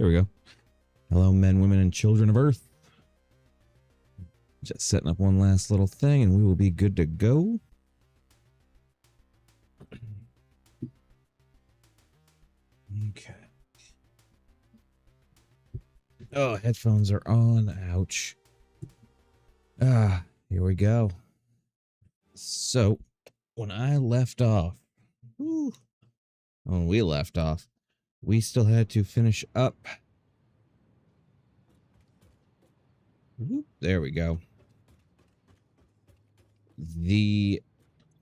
There we go. Hello, men, women, and children of Earth. Just setting up one last little thing, and we will be good to go. Okay. Oh, headphones are on. Ouch. Here we go. So, when I left off, when we left off, we still had to finish up. There we go. The,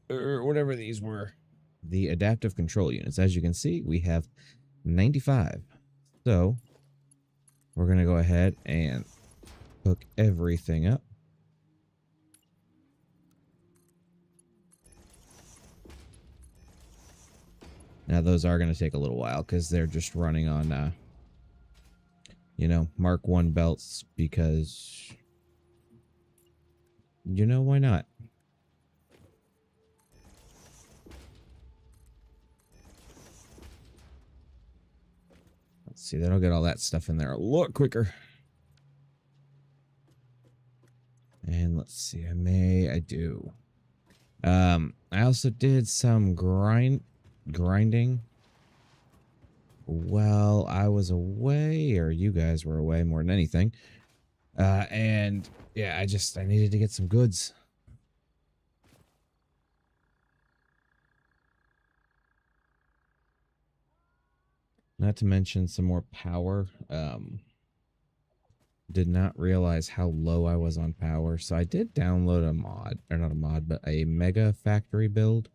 whatever these were, the adaptive control units. As you can see, we have 95. So, we're going to go ahead and hook everything up. Now, those are going to take a little while because they're just running on, Mark 1 belts because, why not? Let's see, that'll get all that stuff in there a lot quicker. And let's see, I do. I also did some grinding while I was away, or you guys were away more than anything. And yeah, I needed to get some goods. Not to mention some more power. Did not realize how low I was on power, so I did download a mod, or not a mod, but a mega factory build.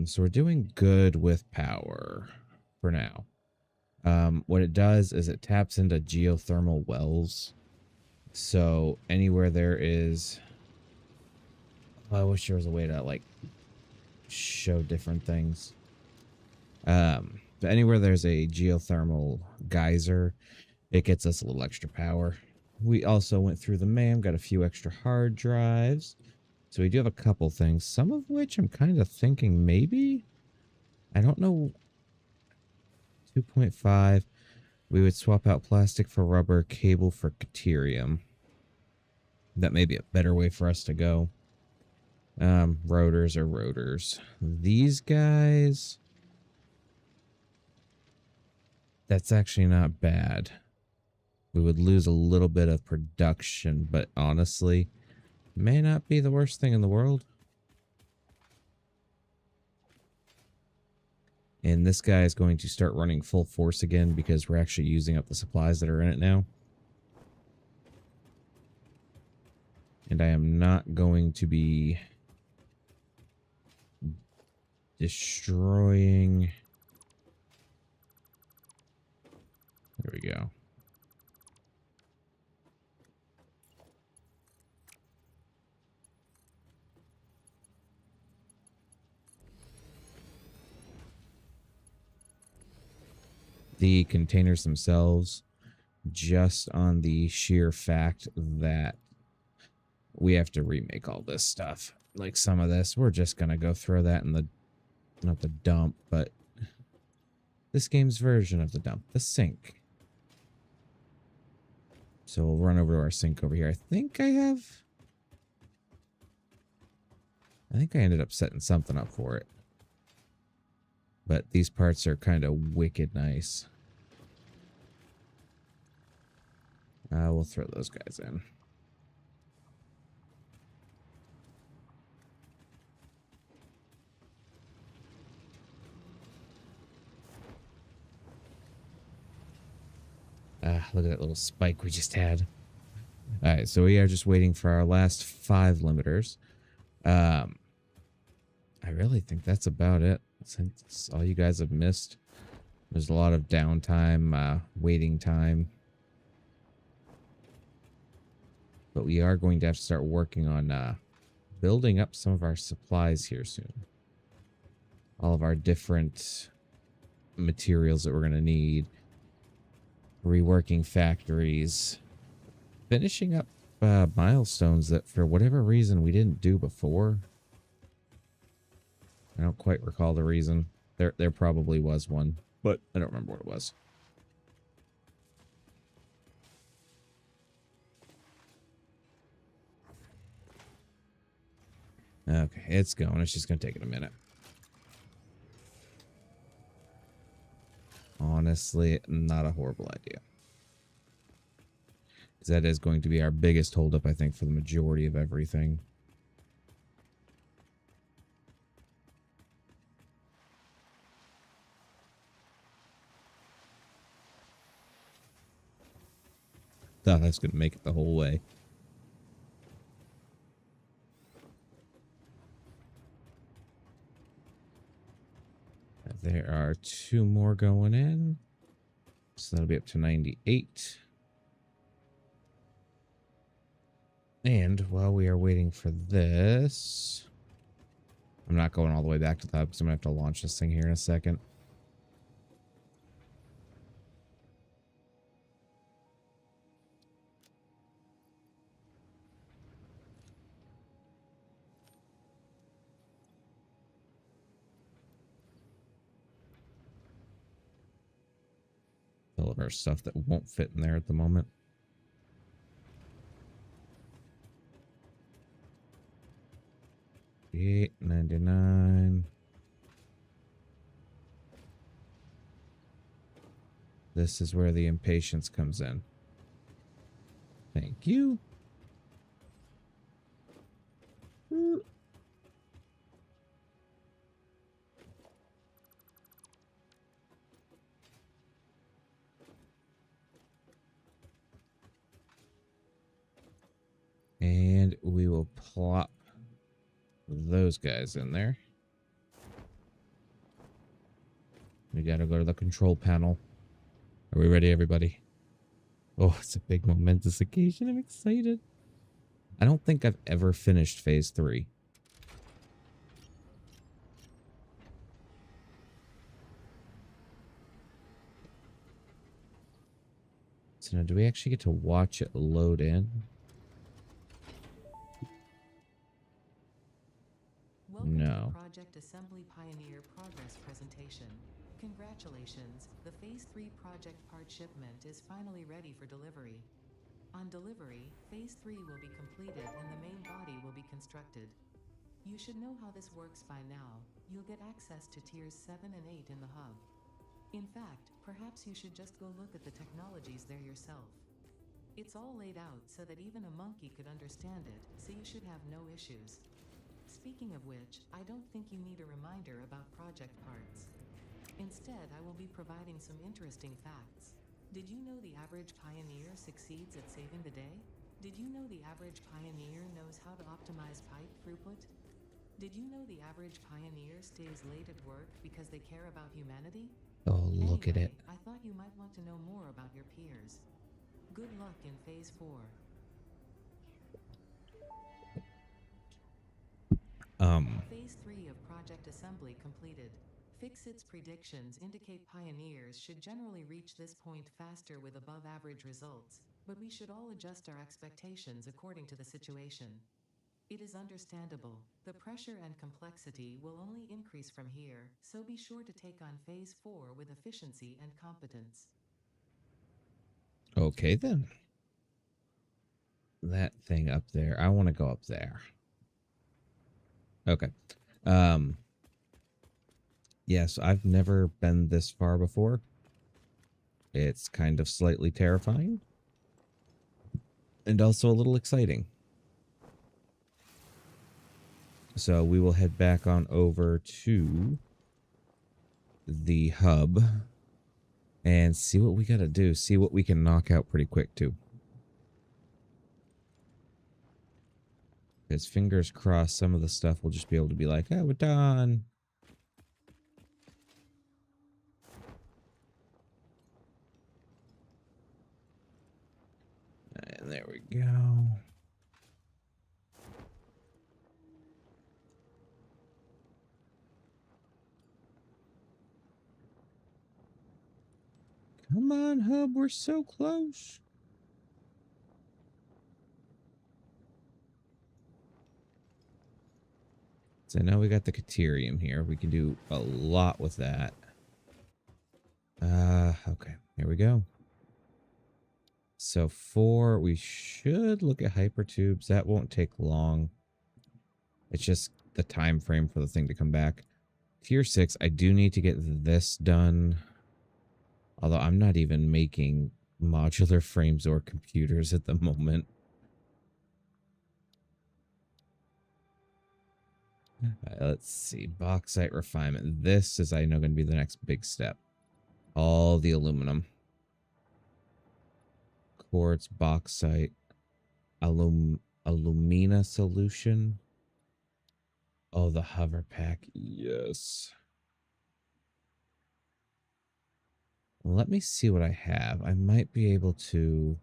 So we're doing good with power for now. What it does is it taps into geothermal wells. So anywhere there is, I wish there was a way to like show different things. But anywhere there's a geothermal geyser, it gets us a little extra power. We also went through the MAM, got a few extra hard drives. So we do have a couple things, some of which I'm kind of thinking maybe, I don't know, 2.5. We would swap out plastic for rubber, cable for deuterium. That may be a better way for us to go. Rotors are rotors. These guys, that's actually not bad. We would lose a little bit of production, but honestly, may not be the worst thing in the world. And this guy is going to start running full force again because we're actually using up the supplies that are in it now. And I am not going to be destroying. There we go. The containers themselves, just on the sheer fact that we have to remake all this stuff. Like some of this, we're just going to go throw that in the, not the dump, but this game's version of the dump, the sink. So we'll run over to our sink over here. I think I ended up setting something up for it. But these parts are kind of wicked nice. We'll throw those guys in. Look at that little spike we just had. Alright, so we are just waiting for our last 5 limiters. I really think that's about it. Since all you guys have missed, there's a lot of downtime, waiting time. But we are going to have to start working on building up some of our supplies here soon. All of our different materials that we're going to need. Reworking factories. Finishing up milestones that for whatever reason we didn't do before. I don't quite recall the reason. There probably was one, but I don't remember what it was. Okay, it's going. It's just going to take it a minute. Honestly, not a horrible idea. Because that is going to be our biggest holdup, I think, for the majority of everything. Thought that's going to make it the whole way. There are 2 more going in. So that'll be up to 98. And while we are waiting for this, I'm not going all the way back to the hub because I'm going to have to launch this thing here in a second. All of our stuff that won't fit in there at the moment. $8.99. This is where the impatience comes in. Thank you. And we will plop those guys in there. We gotta go to the control panel. Are we ready, everybody? Oh, it's a big momentous occasion. I'm excited. I don't think I've ever finished phase 3. So now, do we actually get to watch it load in? Welcome No. to the Project Assembly Pioneer Progress Presentation. Congratulations, the Phase 3 project part shipment is finally ready for delivery. On delivery, Phase 3 will be completed and the main body will be constructed. You should know how this works by now. You'll get access to Tiers 7 and 8 in the hub. In fact, perhaps you should just go look at the technologies there yourself. It's all laid out so that even a monkey could understand it, so you should have no issues. Speaking of which, I don't think you need a reminder about project parts. Instead, I will be providing some interesting facts. Did you know the average pioneer succeeds at saving the day? Did you know the average pioneer knows how to optimize pipe throughput? Did you know the average pioneer stays late at work because they care about humanity? Oh, look at it. I thought you might want to know more about your peers. Good luck in Phase 4. Phase 3 of Project Assembly completed. Fixit's predictions indicate pioneers should generally reach this point faster with above average results, but we should all adjust our expectations according to the situation. It is understandable. The pressure and complexity will only increase from here, so be sure to take on Phase 4 with efficiency and competence. Okay, then. That thing up there. I want to go up there. Okay. Yes, I've never been this far before. It's kind of slightly terrifying. And also a little exciting. So we will head back on over to the hub and see what we gotta do. See what we can knock out pretty quick, too. Because fingers crossed, some of the stuff will just be able to be like, oh, we're done. And there we go. Come on, hub, we're so close. So now we got the Caterium here. We can do a lot with that. Okay, here we go. So 4, we should look at hypertubes. That won't take long. It's just the time frame for the thing to come back. Tier 6, I do need to get this done. Although I'm not even making modular frames or computers at the moment. Let's see. Bauxite refinement. This is, I know, going to be the next big step. All the aluminum. Quartz, bauxite, alumina solution. Oh, the hover pack. Yes. Let me see what I have. I might be able to...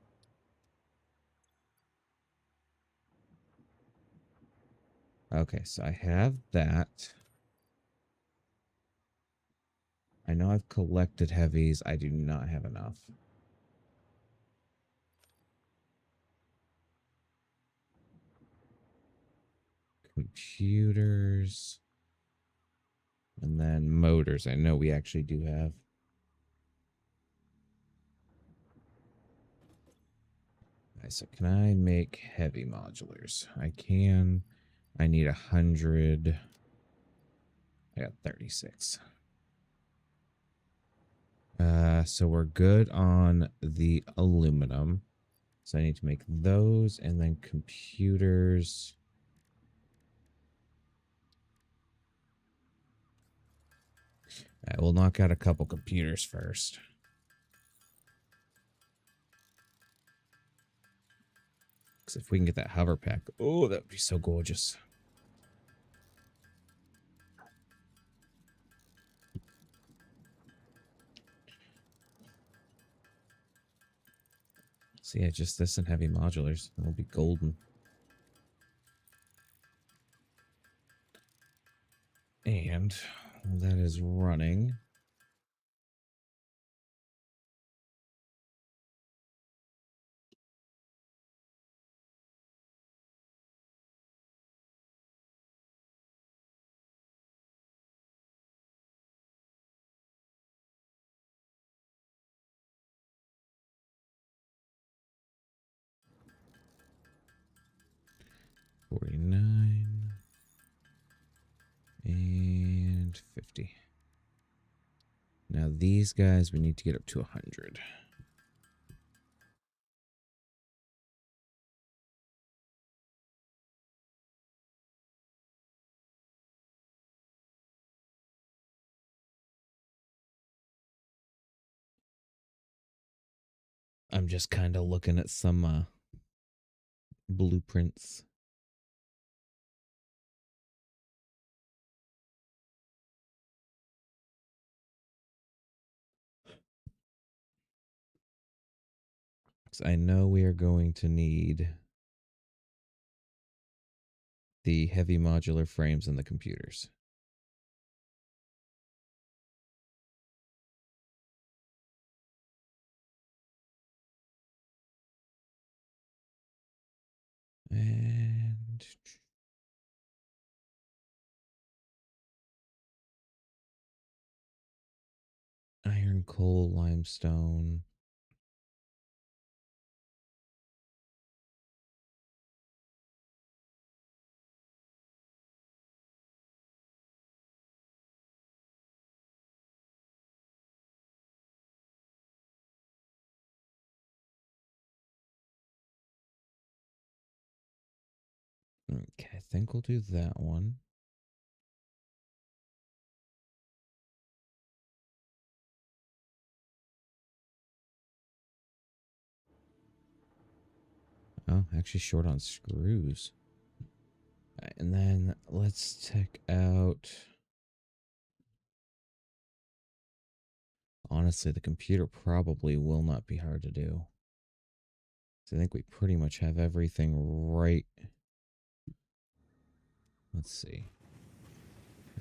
Okay, so I have that. I know I've collected heavies. I do not have enough. Computers. And then motors. I know we actually do have. Okay, so can I make heavy modulars? I can. I need 100. I got 36. So we're good on the aluminum. So I need to make those and then computers. All right, we'll knock out a couple computers first. Because if we can get that hover pack, oh, that would be so gorgeous. So yeah, just this and heavy modulars. It'll be golden. And that is running. $49 and $50. Now these guys, we need to get up to 100. I'm just kind of looking at some blueprints. So I know we are going to need the heavy modular frames and the computers. And iron, coal, limestone. Okay, I think we'll do that one. Oh, actually short on screws. Right, and then let's check out... Honestly, the computer probably will not be hard to do. So I think we pretty much have everything right. Let's see.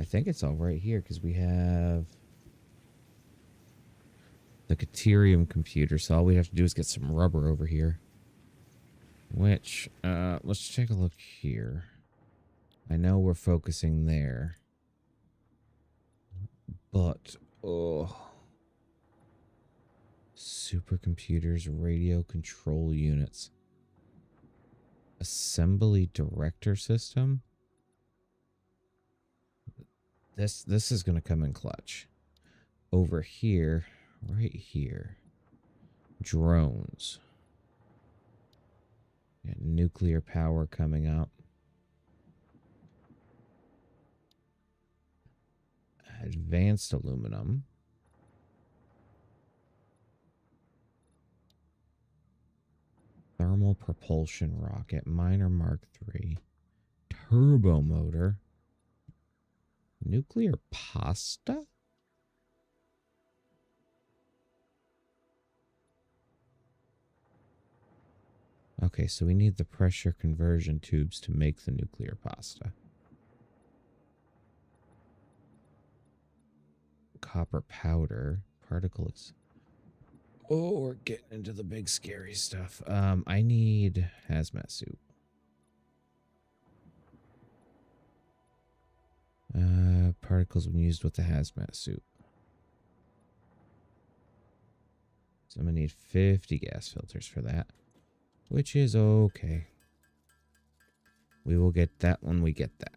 I think it's all right here because we have the Caterium computer. So all we have to do is get some rubber over here. Which, let's take a look here. I know we're focusing there. But, oh. Supercomputers, radio control units. Assembly director system? This is gonna come in clutch. Over here, right here. Drones. Got nuclear power coming up. Advanced aluminum. Thermal propulsion rocket. Miner Mark III. Turbo motor. Nuclear pasta? Okay, so we need the pressure conversion tubes to make the nuclear pasta. Copper powder. Particles. Oh, we're getting into the big scary stuff. I need hazmat suit. Particles when used with the hazmat suit. So I'm gonna need 50 gas filters for that. Which is okay. We will get that when we get that.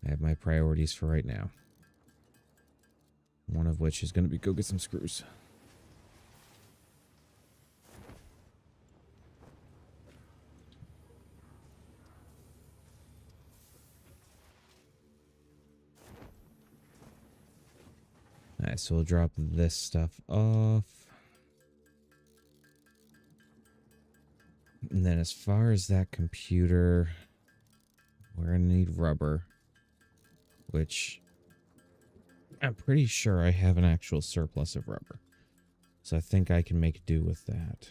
I have my priorities for right now. One of which is going to be go get some screws. Alright, so we'll drop this stuff off. And then as far as that computer, we're going to need rubber. Which I'm pretty sure I have an actual surplus of rubber. So I think I can make do with that.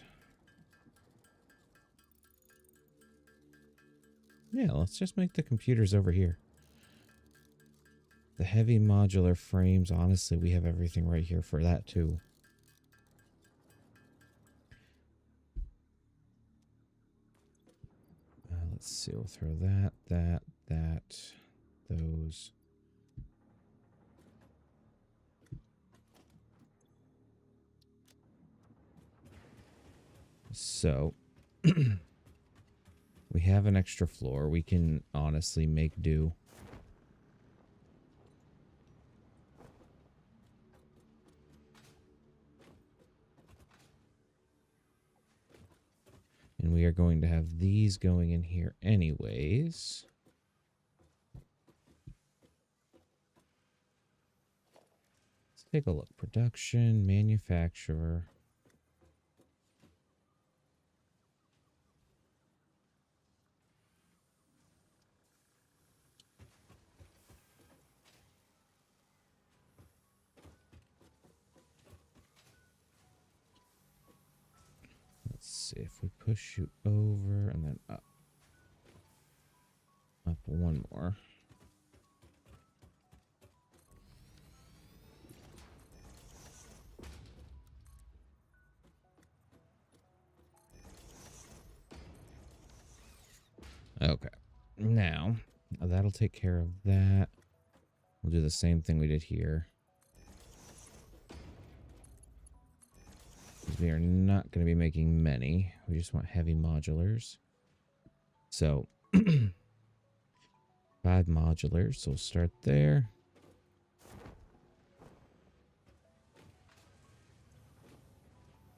Yeah, let's just make the computers over here. The heavy modular frames, honestly, we have everything right here for that too. Let's see, we'll throw that, those. So, we have an extra floor. We can honestly make do. And we are going to have these going in here anyways. Let's take a look. Production, manufacturer. Let's see if we push you over and then up. Up one more. Okay. Now, that'll take care of that. We'll do the same thing we did here. We are not going to be making many. We just want heavy modulars. So, 5 modulars. So we'll start there.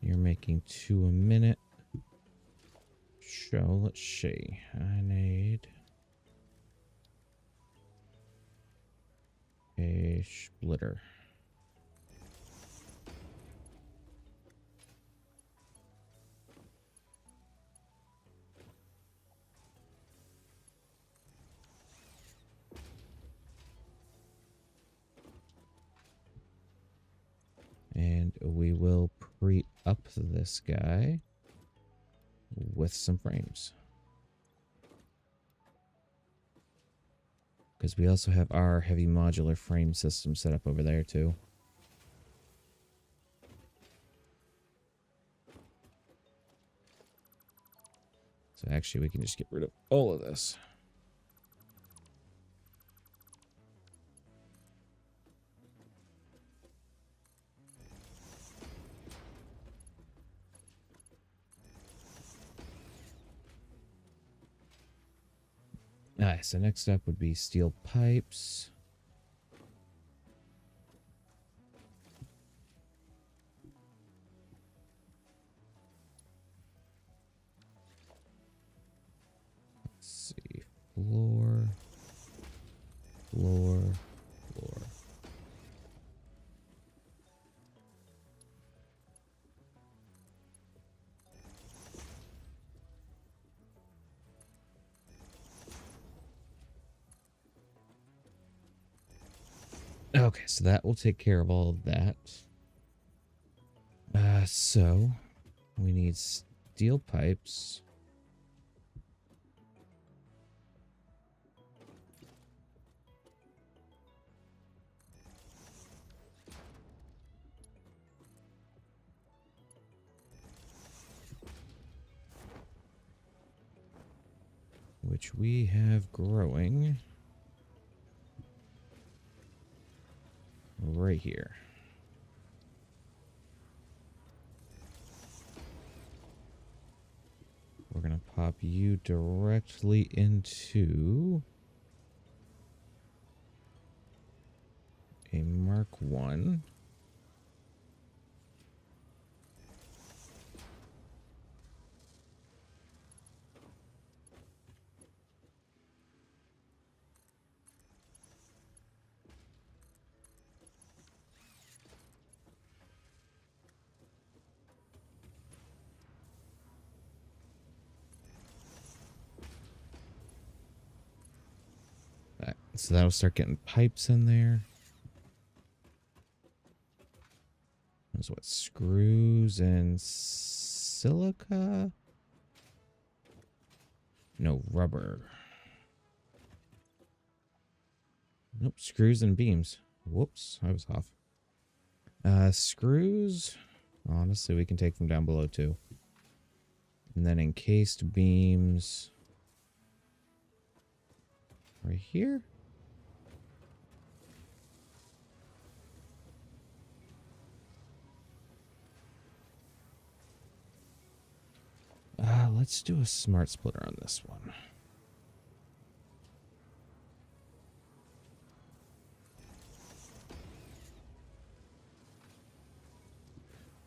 You're making 2 a minute. So let's see. I need a splitter. And we will pre-up this guy with some frames. Because we also have our heavy modular frame system set up over there too. So actually we can just get rid of all of this. Alright, so next up would be steel pipes. Let's see. Floor. Floor. Floor. Okay, so that will take care of all of that. So we need steel pipes. Which we have growing right here. We're going to pop you directly into a Mark 1. So that'll start getting pipes in there. That's what, screws and silica? No, rubber. Nope, screws and beams. Whoops, I was off. Screws, honestly, we can take from down below too. And then encased beams right here. Let's do a smart splitter on this one.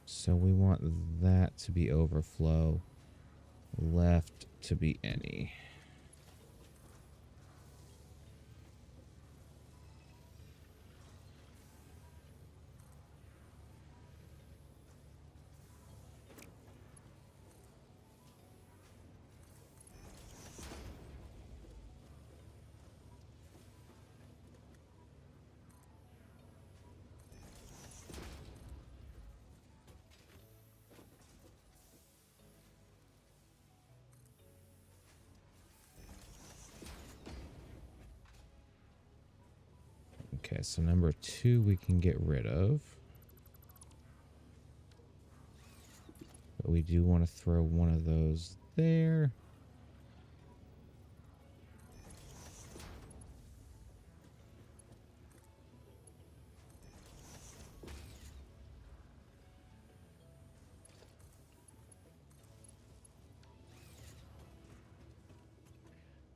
So we want that to be overflow, left to be any. Okay, so number 2 we can get rid of. But we do want to throw one of those there.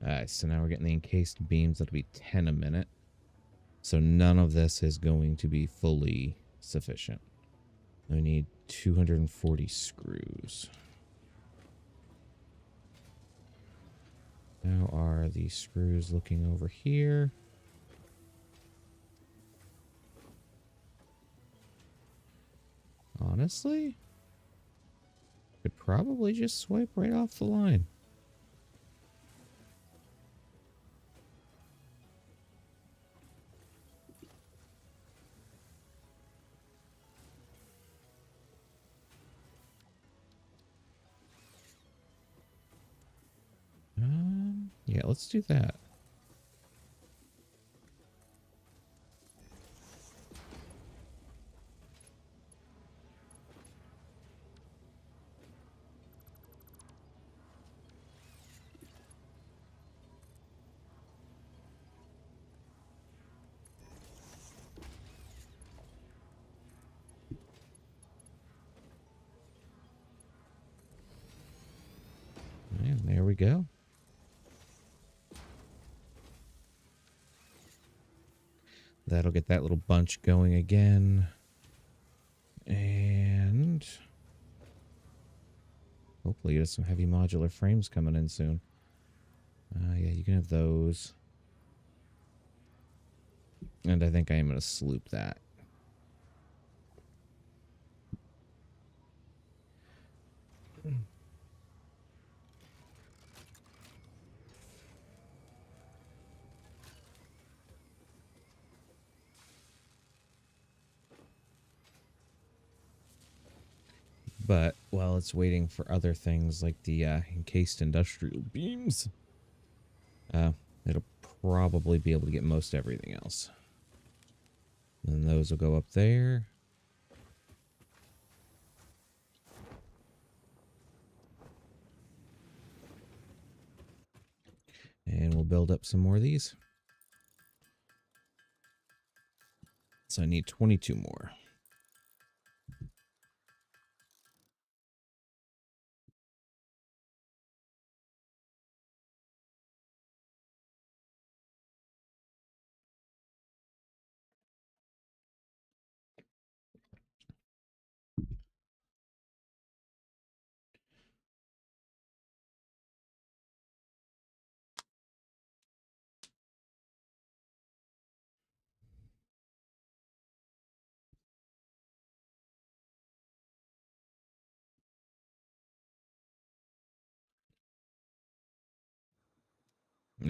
Alright, so now we're getting the encased beams. That'll be 10 a minute. So none of this is going to be fully sufficient. We need 240 screws. How are the screws looking over here? Honestly, could probably just swipe right off the line. Yeah, let's do that. And there we go. That'll get that little bunch going again. And hopefully get some heavy modular frames coming in soon. Yeah, you can have those. And I think I am going to sloop that. But while it's waiting for other things like the encased industrial beams, it'll probably be able to get most everything else. And those will go up there. And we'll build up some more of these. So I need 22 more.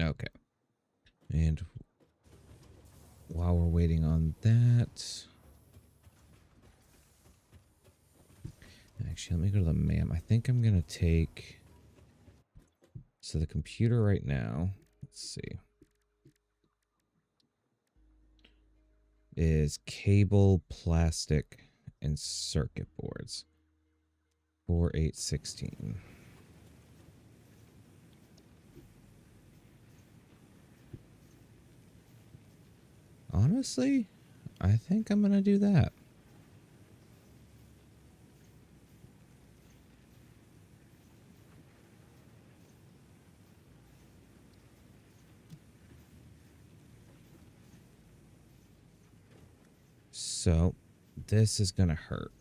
Okay. And while we're waiting on that, actually, let me go to the map. I think I'm going to take, so the computer right now, let's see, is cable, plastic, and circuit boards. 4816. Honestly, I think I'm going to do that. So, this is going to hurt.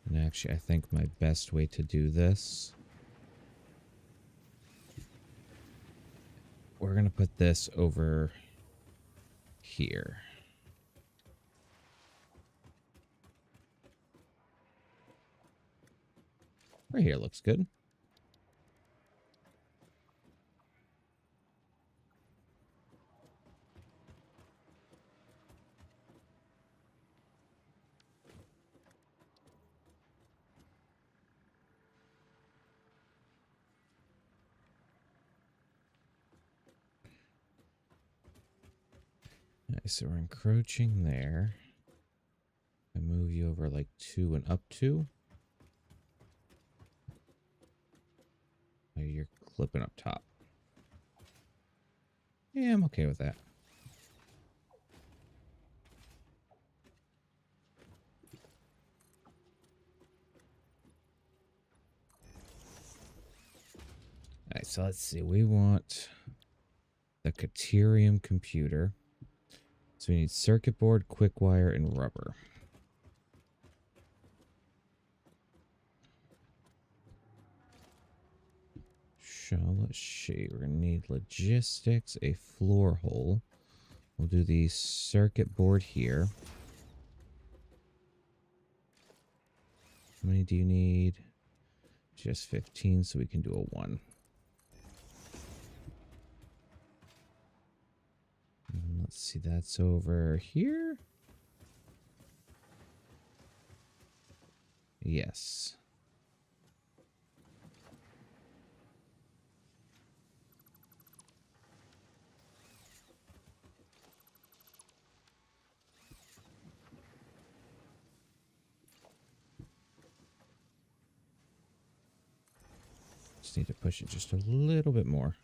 And actually, I think my best way to do this, we're going to put this over here. Right here looks good. Nice, so we're encroaching there. I move you over like 2 and up 2. Oh, you're clipping up top. Yeah, I'm okay with that. Alright, so let's see. We want the Caterium computer. So we need circuit board, quick wire, and rubber. So let's see. We're going to need logistics, a floor hole. We'll do the circuit board here. How many do you need? Just 15, so we can do a 1. And let's see, that's over here. Yes. Just need to push it just a little bit more.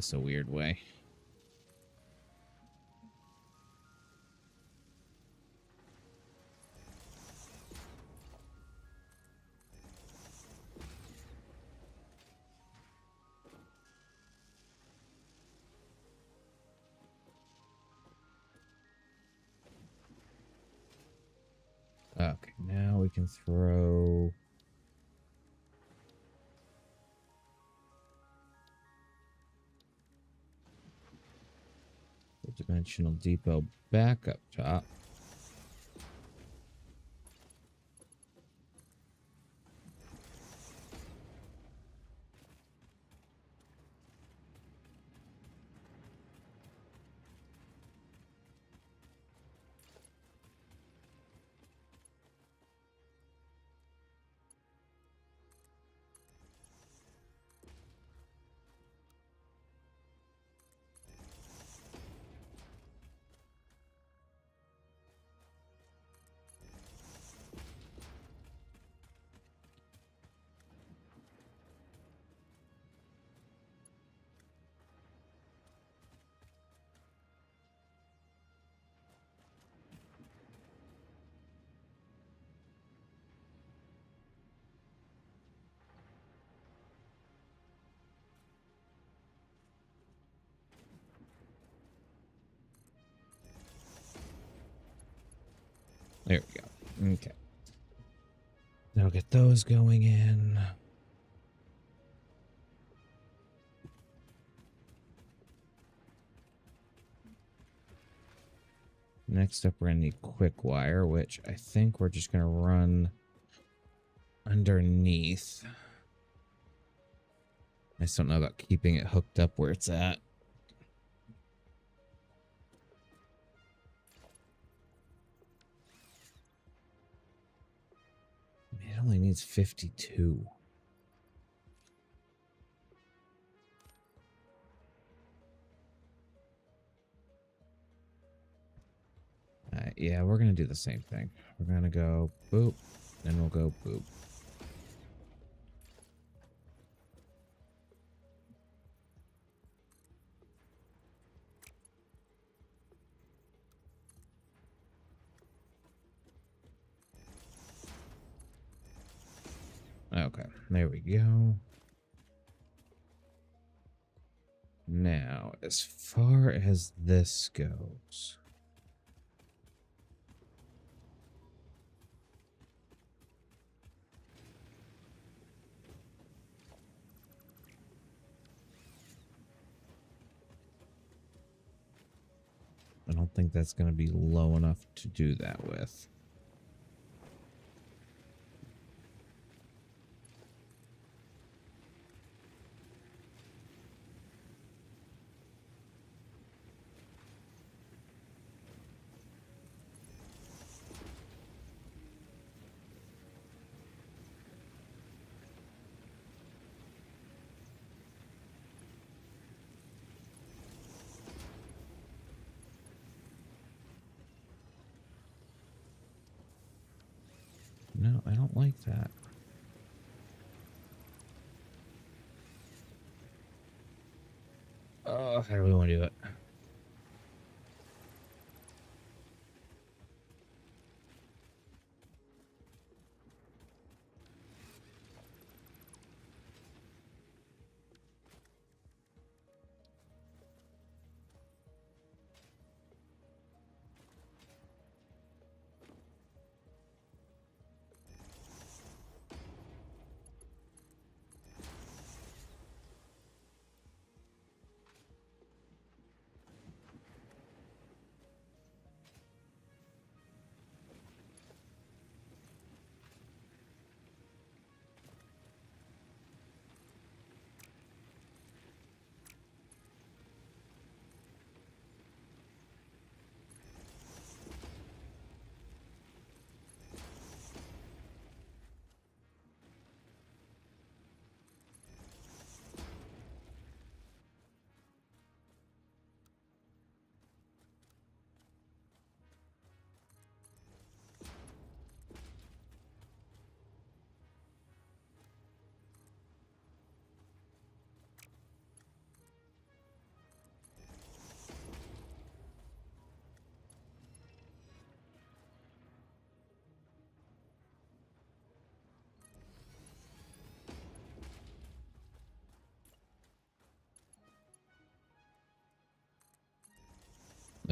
this a weird way. Okay, now we can throw... the Dimensional Depot back up top. There we go. Okay. Now get those going in. Next up, we're going to need quick wire, which I think we're just going to run underneath. I just don't know about keeping it hooked up where it's at. It only needs 52. Yeah, we're going to do the same thing. We're going to go boop, then we'll go boop. Okay, there we go. Now, as far as this goes... I don't think that's going to be low enough to do that with. No, I don't like that. Oh, how do we want to do it?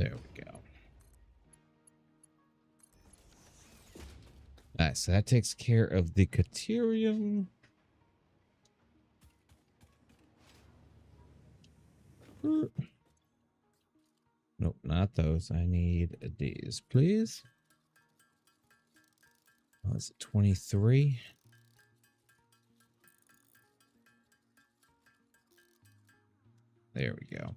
There we go. Alright, so that takes care of the Caterium. Nope, not those. I need these, please. Oh, is it 23? There we go.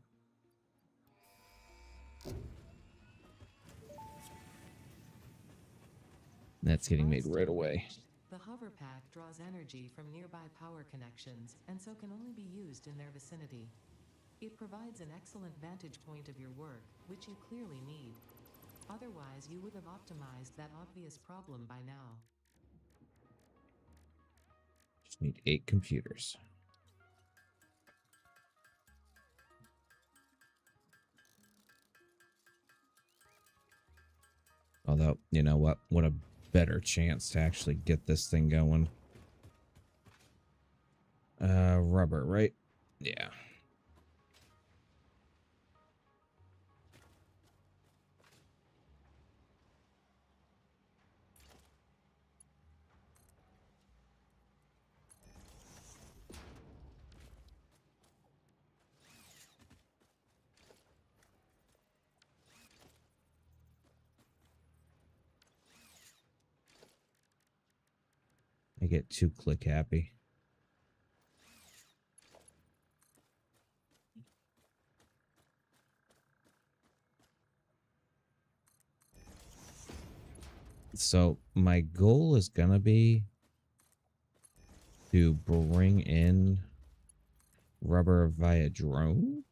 That's getting made right away. The hover pack draws energy from nearby power connections and so can only be used in their vicinity. It provides an excellent vantage point of your work, which you clearly need. Otherwise, you would have optimized that obvious problem by now. Just need 8 computers. Although, you know what a better chance to actually get this thing going. Rubber, right? Yeah. I get too click happy. So my goal is gonna be to bring in rubber via drone.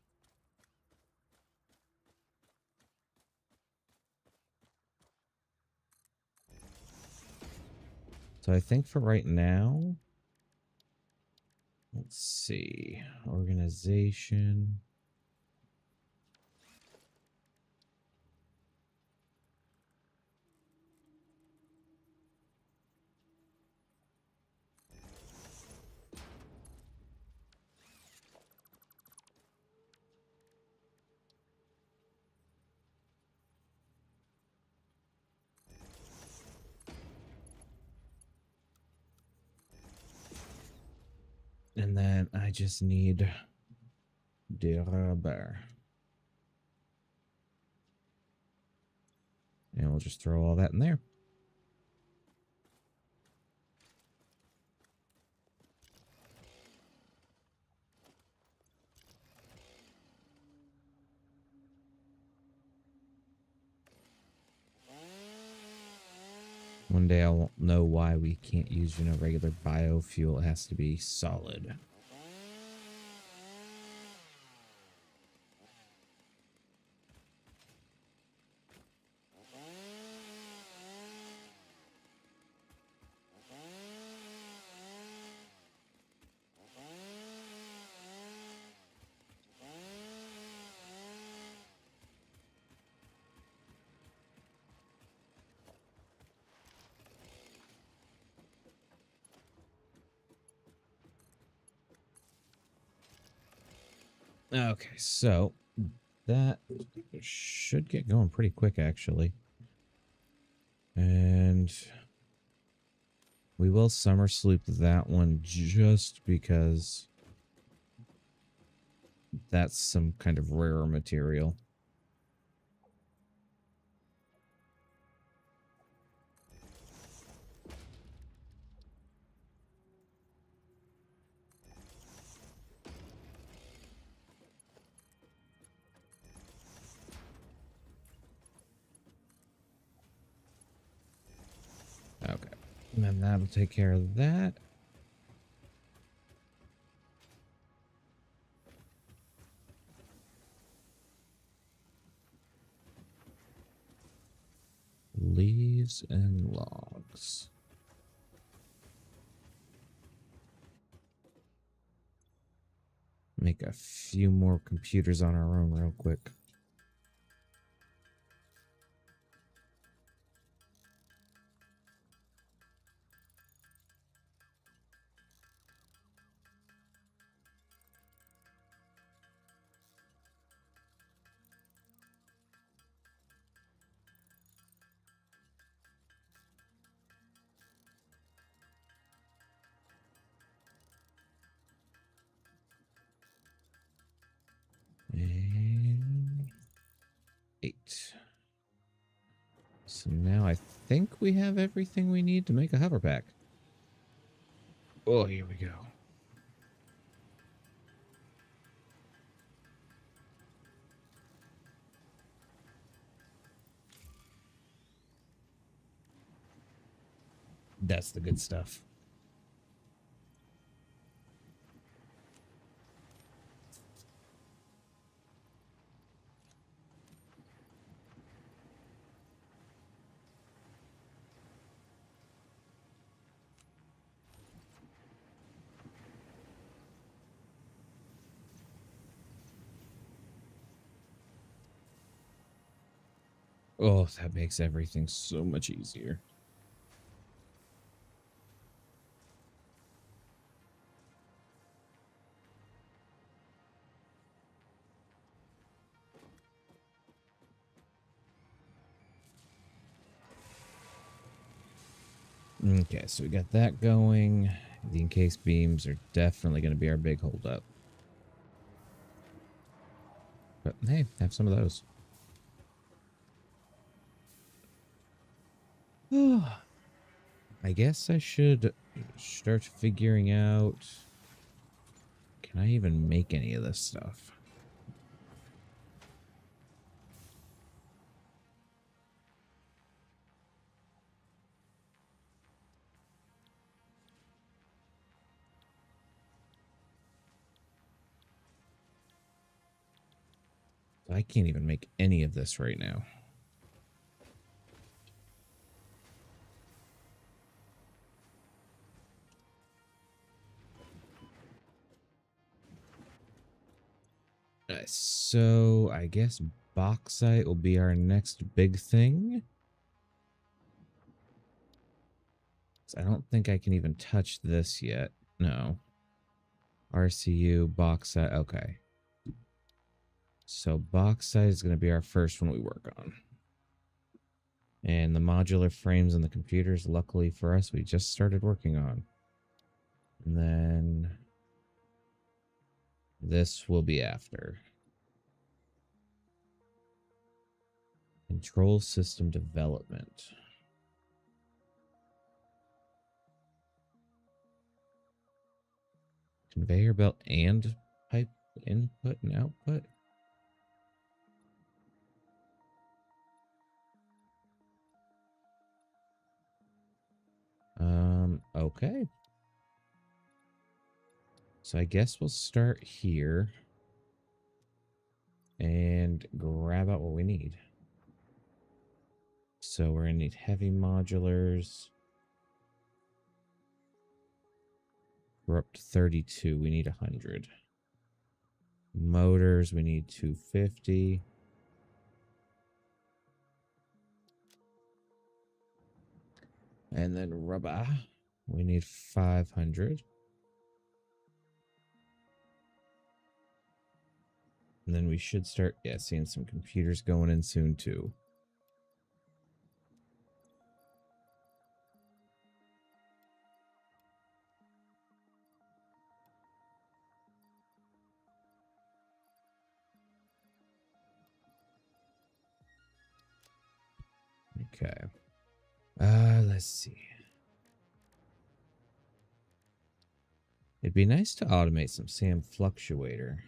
So I think for right now, let's see, organization. And then I just need the rubber. And we'll just throw all that in there. One day I won't know why we can't use, regular biofuel. It has to be solid. Okay, so that should get going pretty quick, actually. And we will summer sloop that one just because that's some kind of rarer material. Okay. And then that'll take care of that. Leaves and logs. Make a few more computers on our own real quick. 8. So now I think we have everything we need to make a hover pack. Oh, here we go. That's the good stuff. Oh, that makes everything so much easier. Okay, so we got that going. The encased beams are definitely going to be our big holdup. But hey, have some of those. I guess I should start figuring out, can I even make any of this stuff? I can't even make any of this right now. So I guess bauxite will be our next big thing. I don't think I can even touch this yet. No. RCU, bauxite. Okay. So bauxite is going to be our first one we work on. And the modular frames and the computers, luckily for us, we just started working on. And then this will be after. Control system development. Conveyor belt and pipe input and output. Okay. So I guess we'll start here and grab out what we need. So we're gonna need heavy modulars. We're up to 32. We need 100. Motors, we need 250. And then rubber, we need 500. And then we should start, seeing some computers going in soon too. Okay. Let's see. It'd be nice to automate some SAM fluctuator.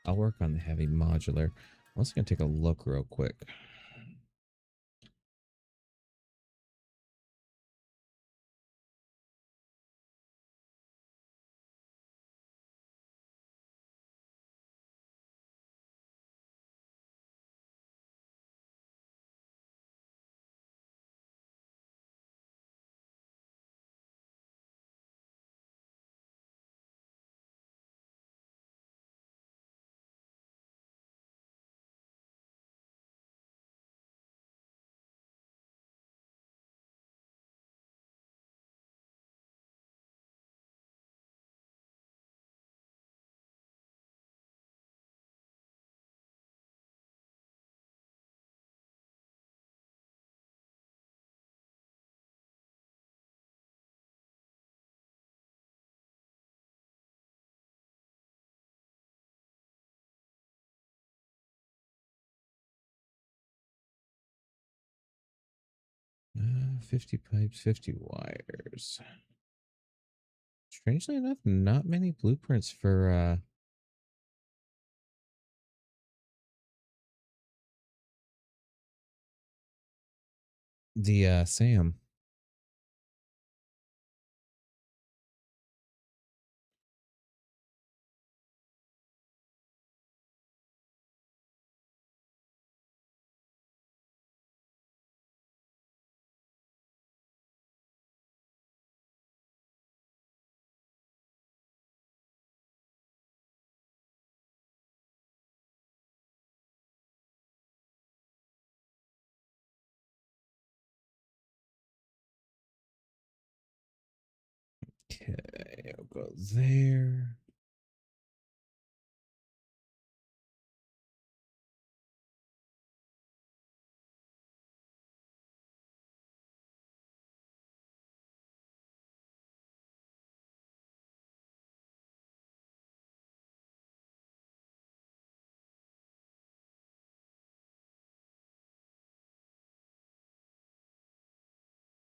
I'll work on the heavy modular. I'm also going to take a look real quick. 50 pipes, 50 wires. Strangely enough, not many blueprints for the Sam. Okay, I'll go there.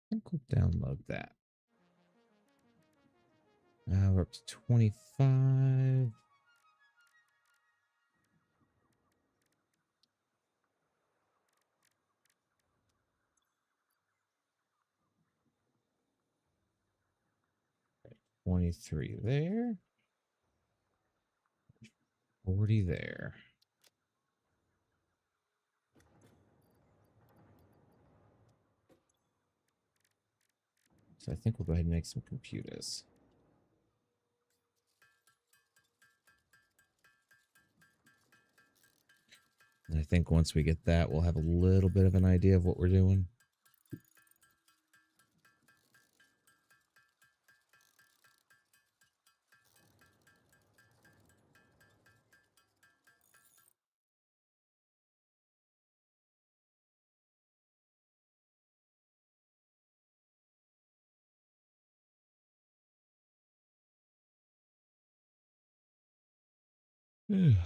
I think we'll download that. Now we're up to 25. Right, 23 there. 40 there. So I think we'll go ahead and make some computers. And I think once we get that, we'll have a little bit of an idea of what we're doing. And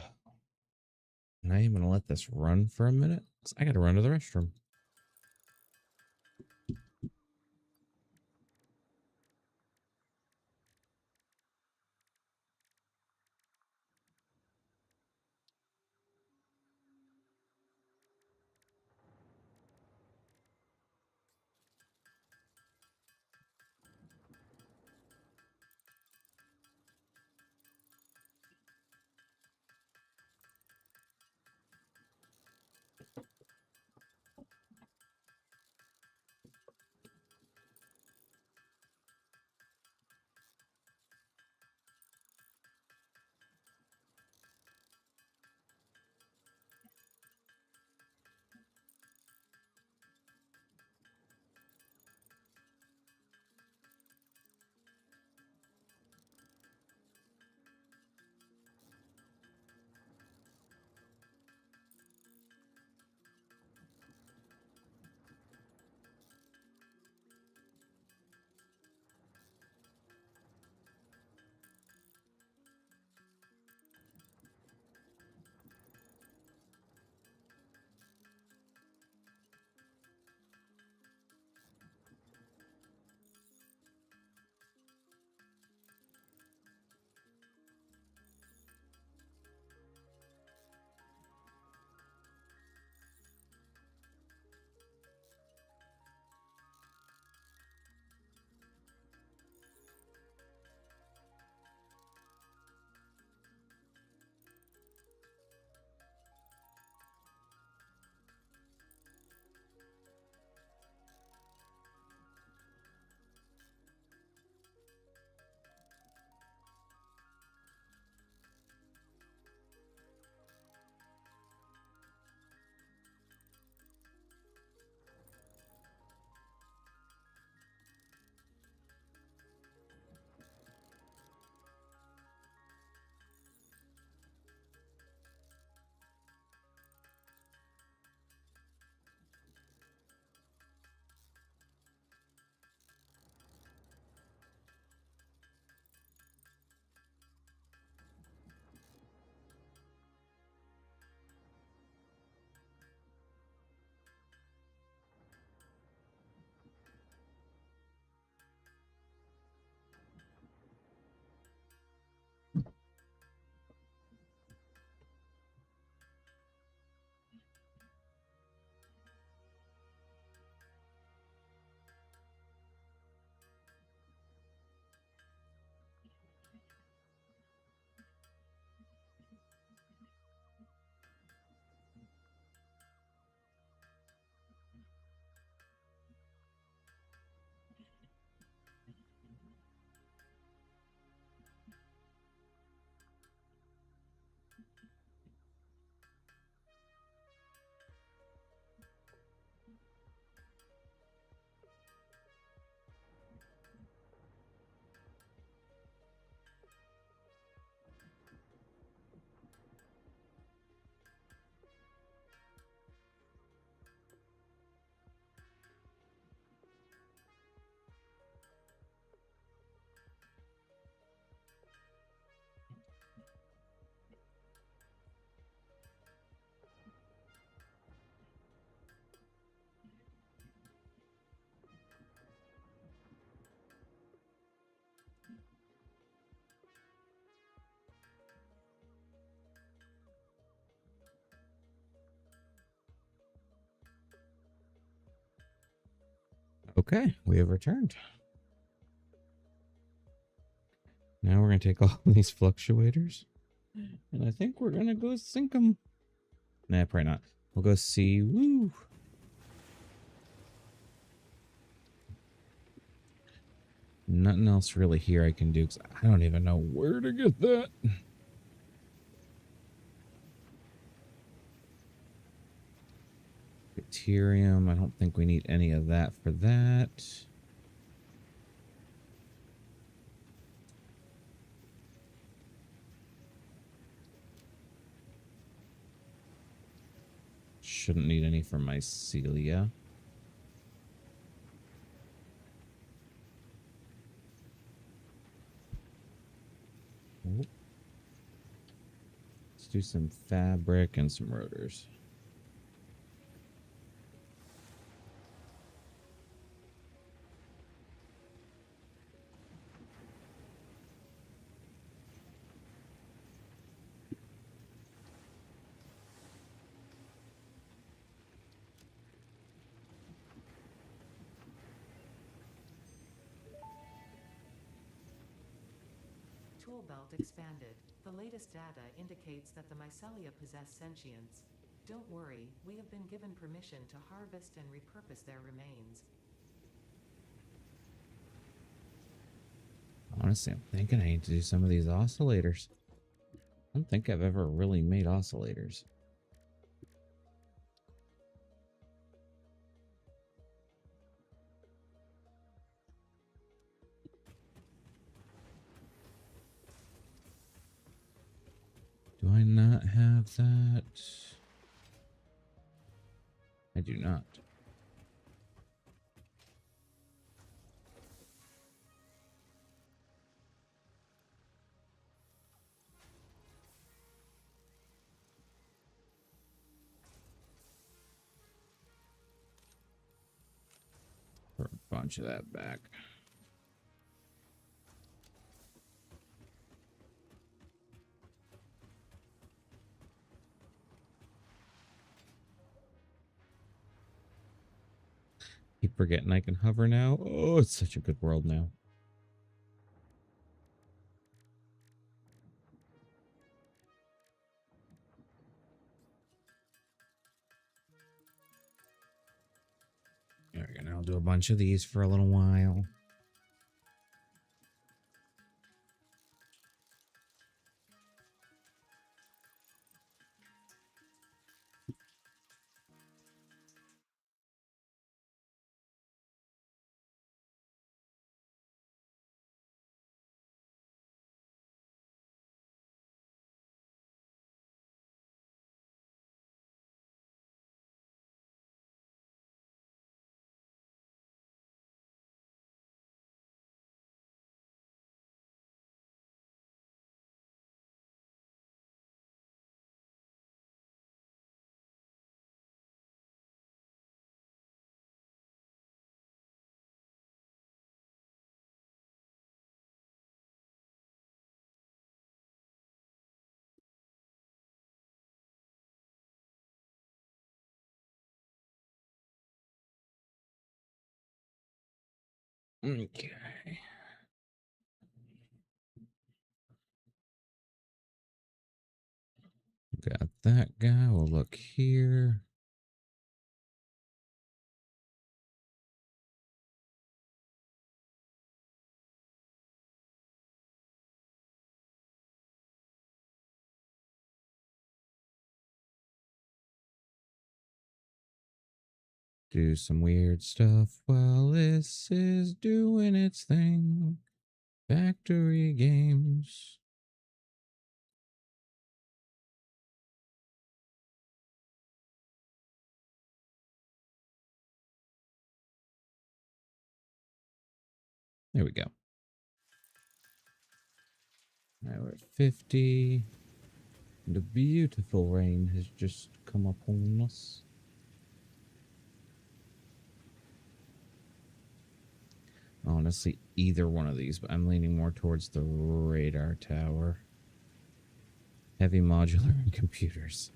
I am going to let this run for a minute because I got to run to the restroom. Okay, we have returned. Now we're going to take all these fluctuators. And I think we're going to go sink them. Nah, probably not. We'll go see. Woo! Nothing else really here I can do, because I don't even know where to get that. Deuterium. I don't think we need any of that for that. Shouldn't need any for mycelia. Oh. Let's do some fabric and some rotors. Tool belt expanded. The latest data indicates that the mycelia possess sentience. Don't worry, we have been given permission to harvest and repurpose their remains. Honestly, I'm thinking I need to do some of these oscillators. I don't think I've ever really made oscillators. Do I not have that? I do not. Put a bunch of that back. Keep forgetting I can hover now. Oh, it's such a good world now. There we go. Now I'll do a bunch of these for a little while. Okay. Got that guy. We'll look here. Do some weird stuff while this is doing its thing. Factory games. There we go. Now we're at 50. And a beautiful rain has just come upon us. Honestly, either one of these, but I'm leaning more towards the radar tower. Heavy modular and computers.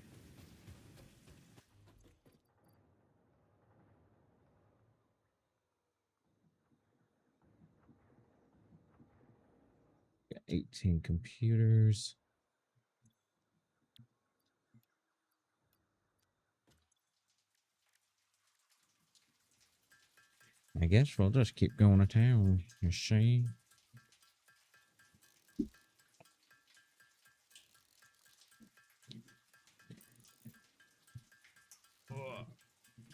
18 computers. I guess we'll just keep going to town, you see.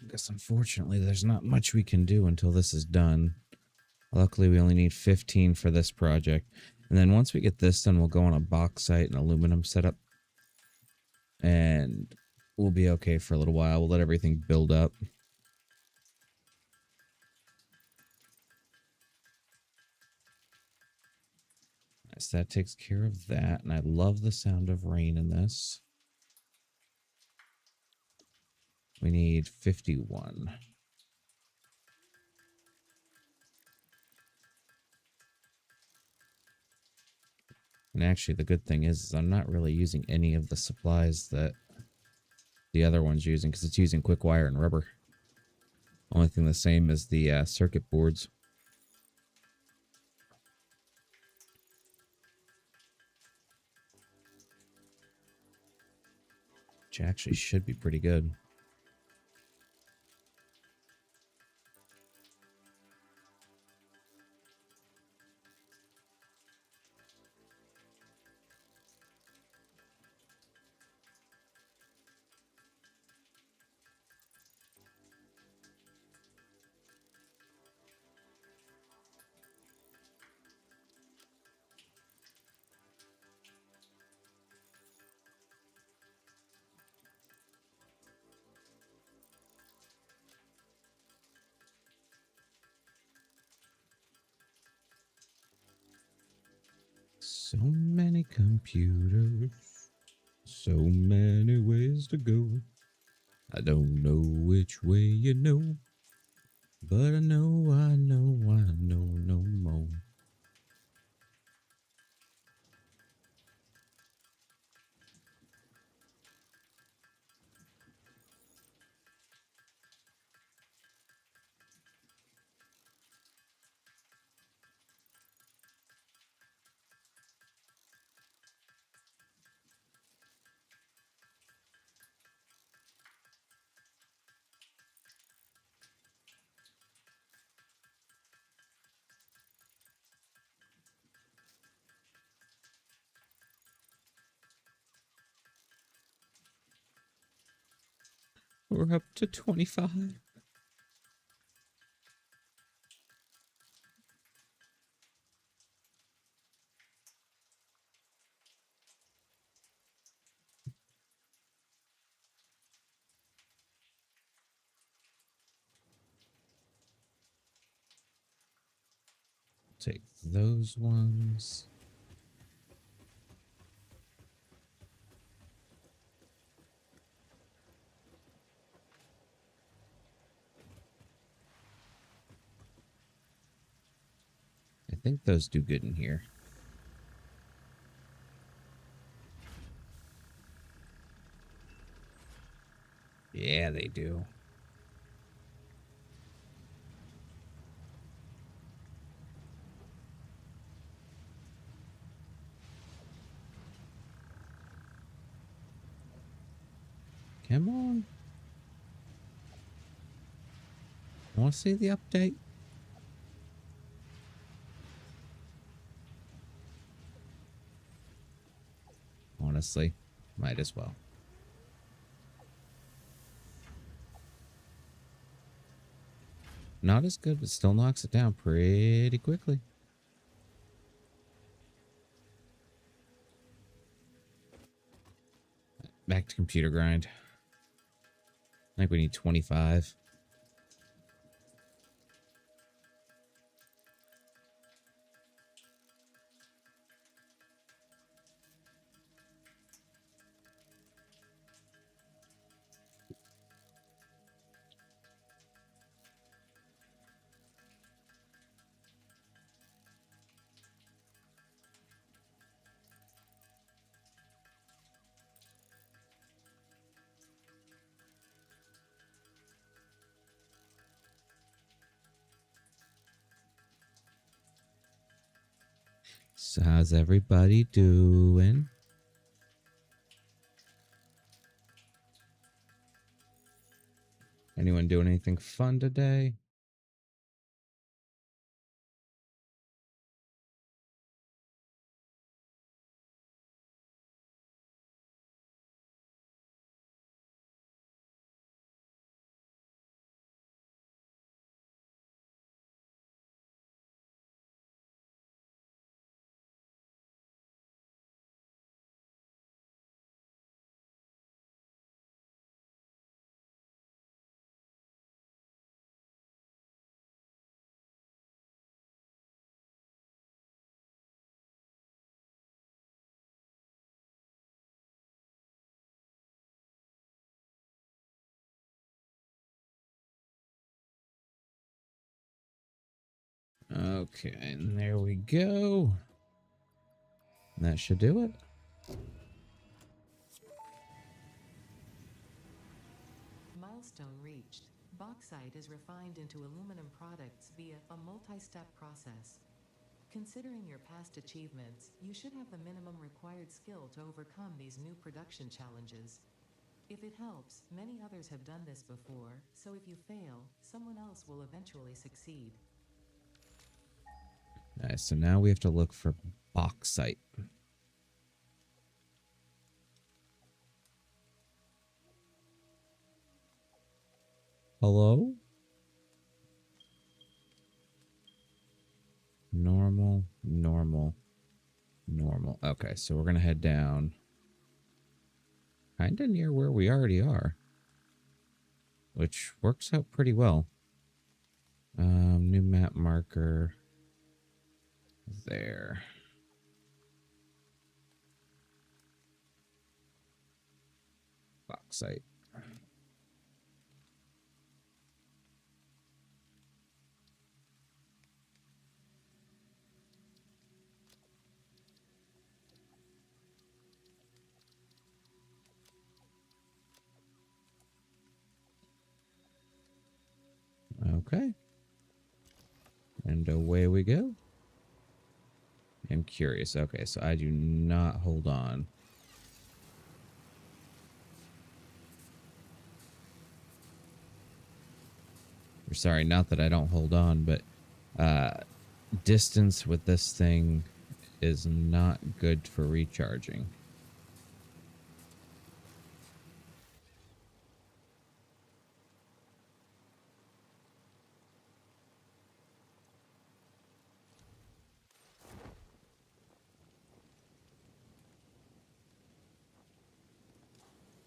Guess unfortunately there's not much we can do until this is done. Luckily we only need 15 for this project. And then once we get this done, we'll go on a bauxite and aluminum setup. And we'll be okay for a little while. We'll let everything build up. So that takes care of that. And I love the sound of rain in this. We need 51. And actually, the good thing is I'm not really using any of the supplies that the other one's using, because it's using quick wire and rubber. Only thing the same is the circuit boards. Which actually should be pretty good. So many computers, so many ways to go. I don't know which way you know, but I know no more. We're up to 25. Take those ones. I think those do good in here. Yeah, they do. Come on. Want to see the update? Honestly, might as well. Not as good, but still knocks it down pretty quickly. Back to computer grind. I think we need 25. So how's everybody doing? Anyone doing anything fun today? Okay, and there we go. That should do it. Milestone reached. Bauxite is refined into aluminum products via a multi-step process. Considering your past achievements, you should have the minimum required skill to overcome these new production challenges. If it helps, many others have done this before, so if you fail, someone else will eventually succeed. Nice. So now we have to look for bauxite. Hello? Normal, normal, normal. Okay, so we're going to head down. Kind of near where we already are. Which works out pretty well. New map marker. There. Bauxite. Okay. And away we go. I'm curious. Okay, so I do not hold on. Or sorry, not that I don't hold on, but distance with this thing is not good for recharging.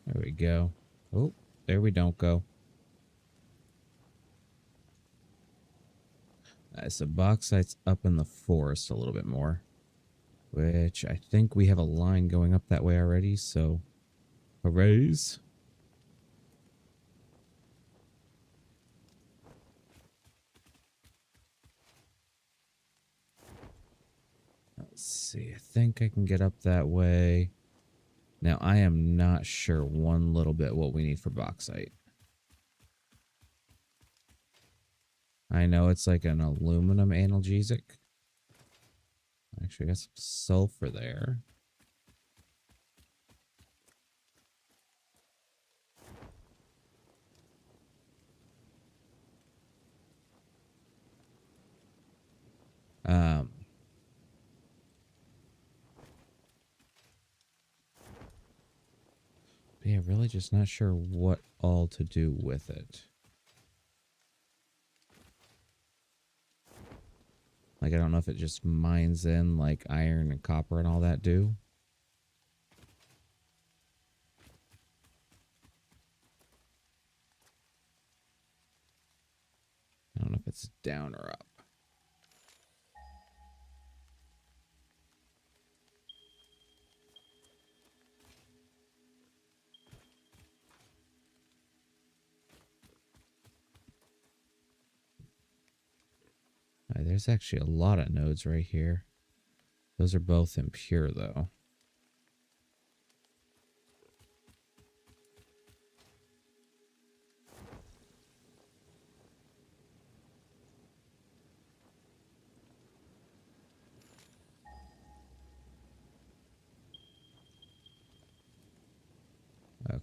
There we go. Oh, there we don't go. So bauxite's up in the forest a little bit more, which I think we have a line going up that way already, so hoorays. Let's see, I think I can get up that way. Now, I am not sure one little bit what we need for bauxite. I know it's like an aluminum analgesic. Actually, I got some sulfur there. Um, but yeah, really just not sure what all to do with it. Like, I don't know if it just mines in like iron and copper and all that do. I don't know if it's down or up. There's actually a lot of nodes right here. Those are both impure, though.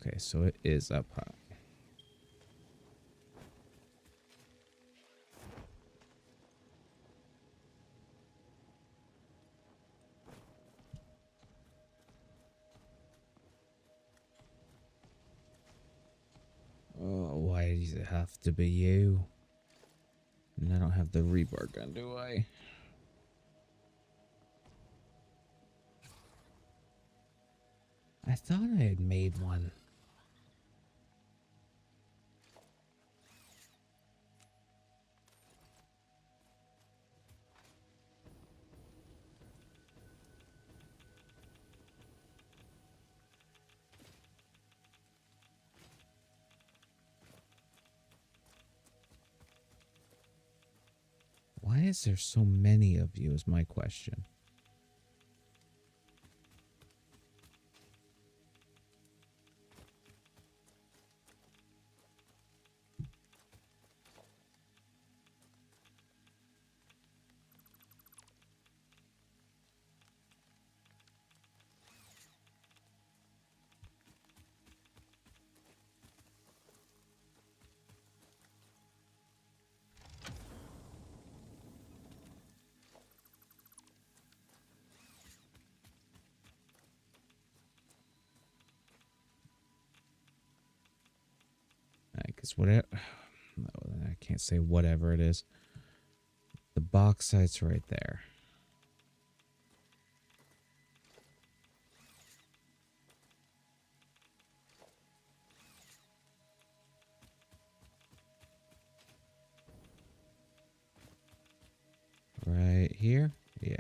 Okay, so it is up high. Oh, why does it have to be you? And I don't have the rebar gun, do I? I thought I had made one. Why is there so many of you is my question. Because whatever, I can't say whatever it is. The bauxite's right there. Right here? Yeah.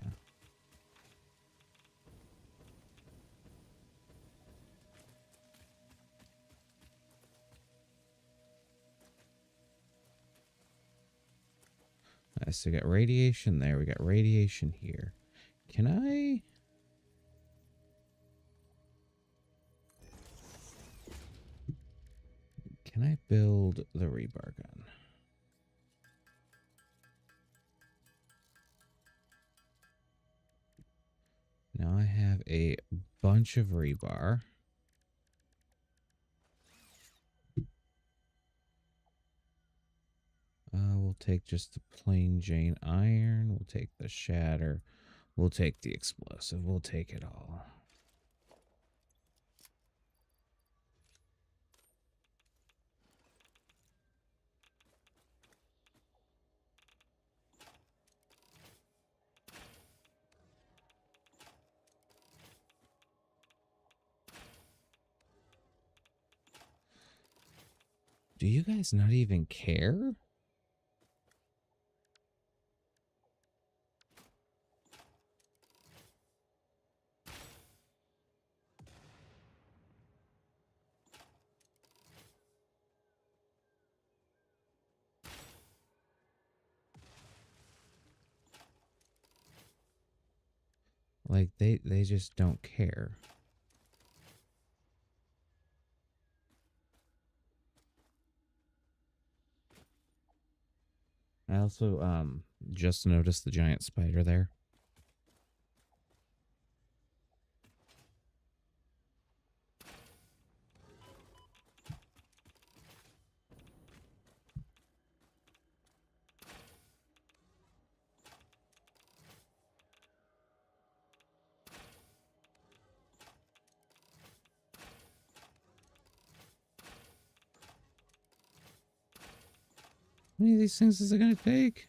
So we got radiation there. We got radiation here. Can I? Can I build the rebar gun? Now I have a bunch of rebar. We'll take just the plain Jane iron. We'll take the shatter. We'll take the explosive. We'll take it all. Do you guys not even care? Like, they just don't care. I also, just noticed the giant spider there. How many of these things is it gonna take?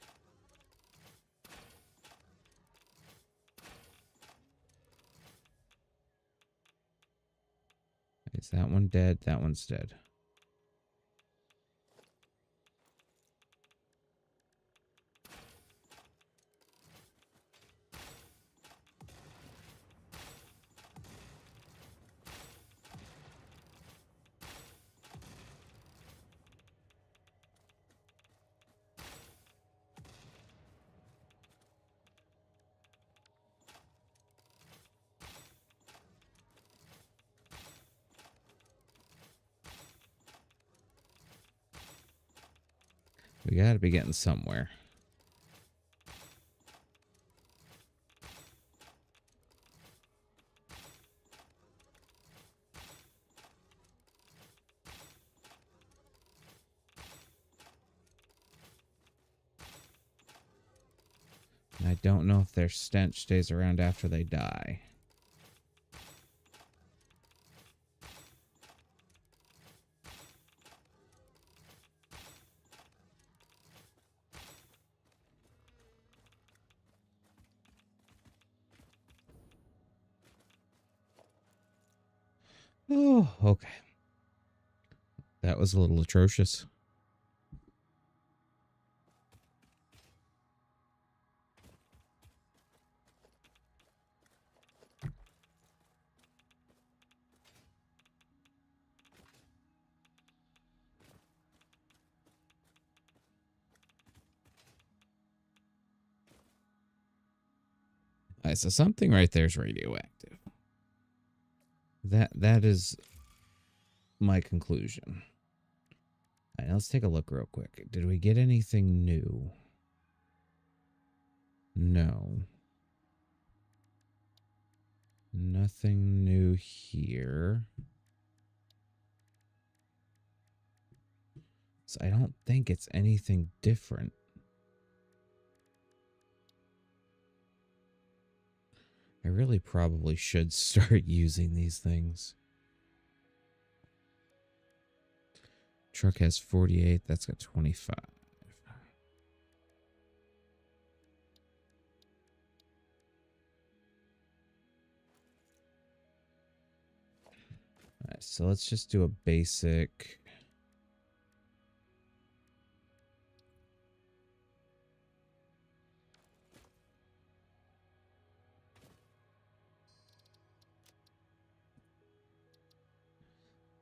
Is that one dead? That one's dead. We gotta be getting somewhere. And I don't know if their stench stays around after they die. Oh, okay. That was a little atrocious. Alright, so something right there is radioactive. That is my conclusion. All right, let's take a look real quick. Did we get anything new? No. Nothing new here. So I don't think it's anything different. I really probably should start using these things. Truck has 48. That's got 25. All right, so let's just do a basic.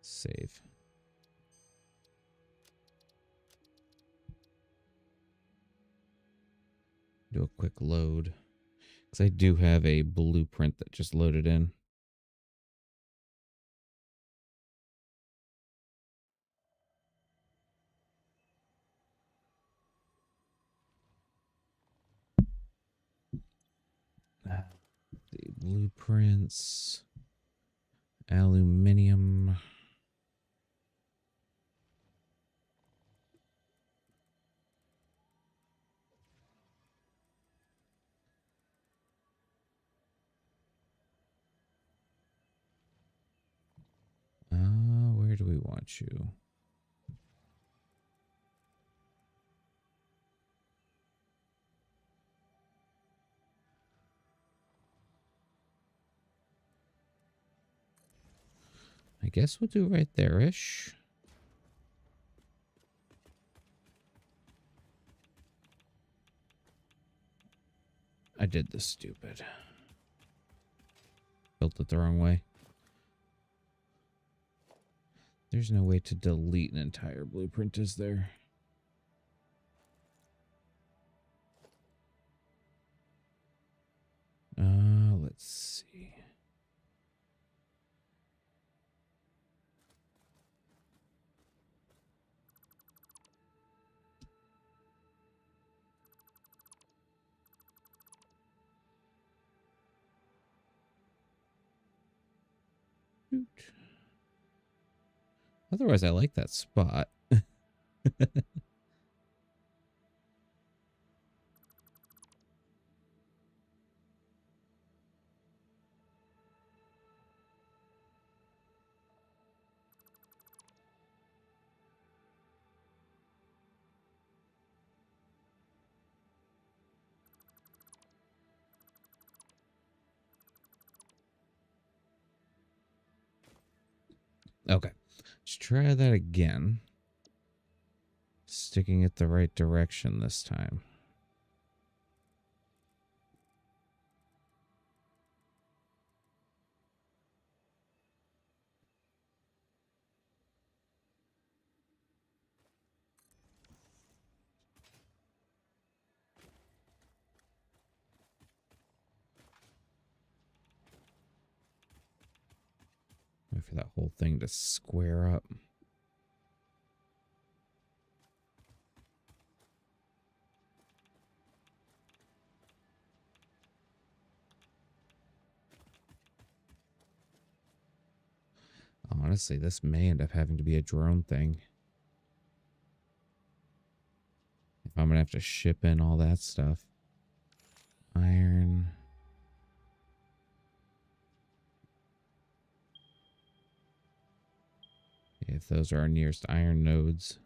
Save. Do a quick load. Because I do have a blueprint that just loaded in. The blueprints. Aluminium. Where do we want you? I guess we'll do right there-ish. I did this stupid. Built it the wrong way. There's no way to delete an entire blueprint, is there? Let's see. Shoot. Otherwise, I like that spot. Okay, let's try that again. Sticking it the right direction this time. Wait for that whole thing to square up. Honestly, this may end up having to be a drone thing. If I'm going to have to ship in all that stuff. Iron. If those are our nearest iron nodes.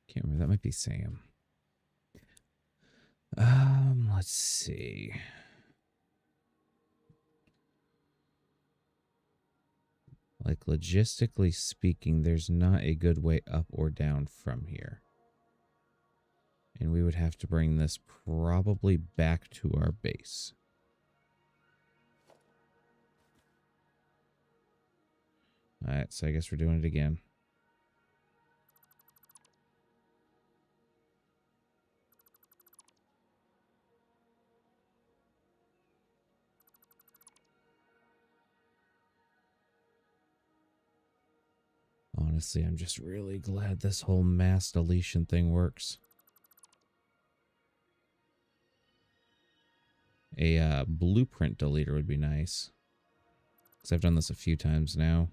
Can't remember. That might be Sam. Let's see. Like, logistically speaking, there's not a good way up or down from here. And we would have to bring this probably back to our base. Alright, so I guess we're doing it again. Honestly, I'm just really glad this whole mass deletion thing works. A blueprint deleter would be nice. Because I've done this a few times now.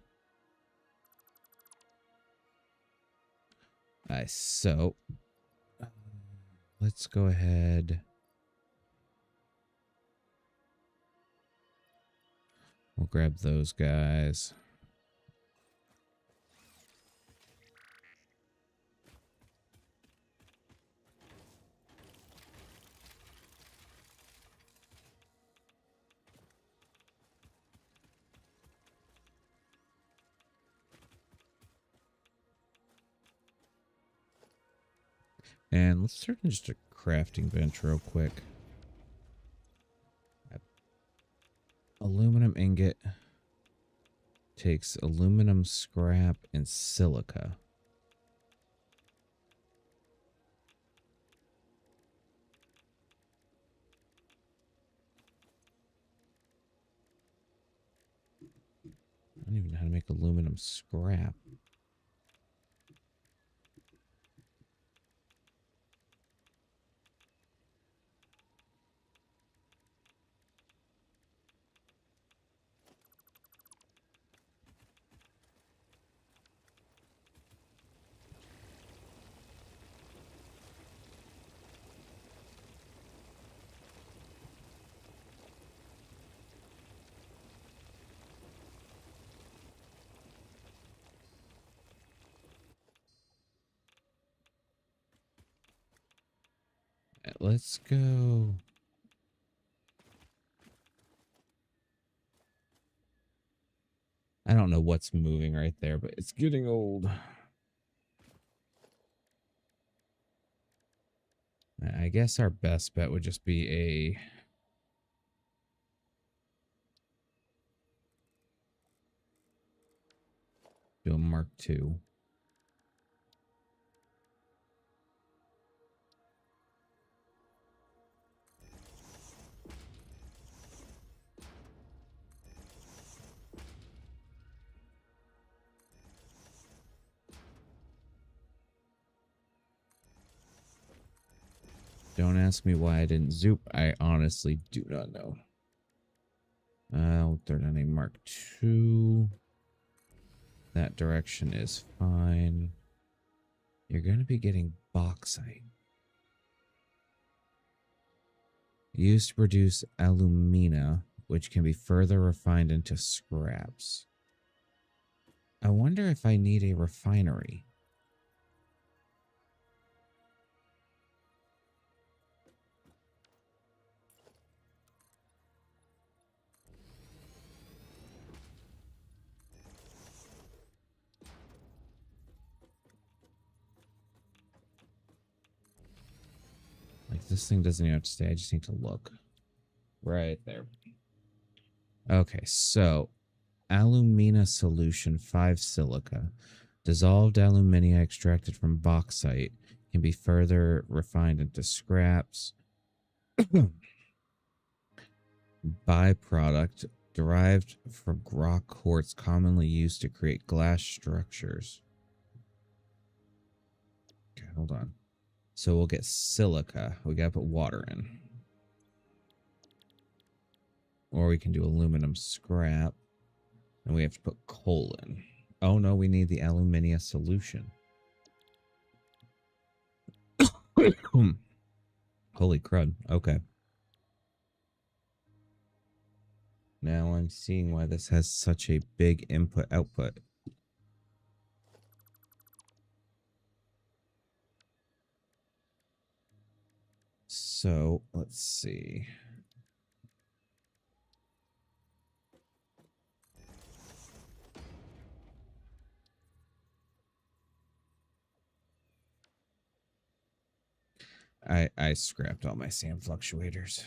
Alright, so let's go ahead. We'll grab those guys. And let's start in just a crafting bench real quick. Aluminum ingot takes aluminum scrap and silica. I don't even know how to make aluminum scrap. Let's go. I don't know what's moving right there, but it's getting old. I guess our best bet would just be a... do a Mark II. Don't ask me why I didn't zoop. I honestly do not know. I'll throw down a Mark II. That direction is fine. You're going to be getting bauxite. Used to produce alumina, which can be further refined into scraps. I wonder if I need a refinery. Like, this thing doesn't even have to stay. I just need to look. Right there. Okay, so alumina solution 5 silica. Dissolved alumina extracted from bauxite can be further refined into scraps. Byproduct derived from rock quartz commonly used to create glass structures. Okay, hold on. So we'll get silica. We gotta put water in. Or we can do aluminum scrap. And we have to put coal in. Oh no, we need the alumina solution. Holy crud. Okay. Now I'm seeing why this has such a big input-output. So, let's see. I scrapped all my sand fluctuators.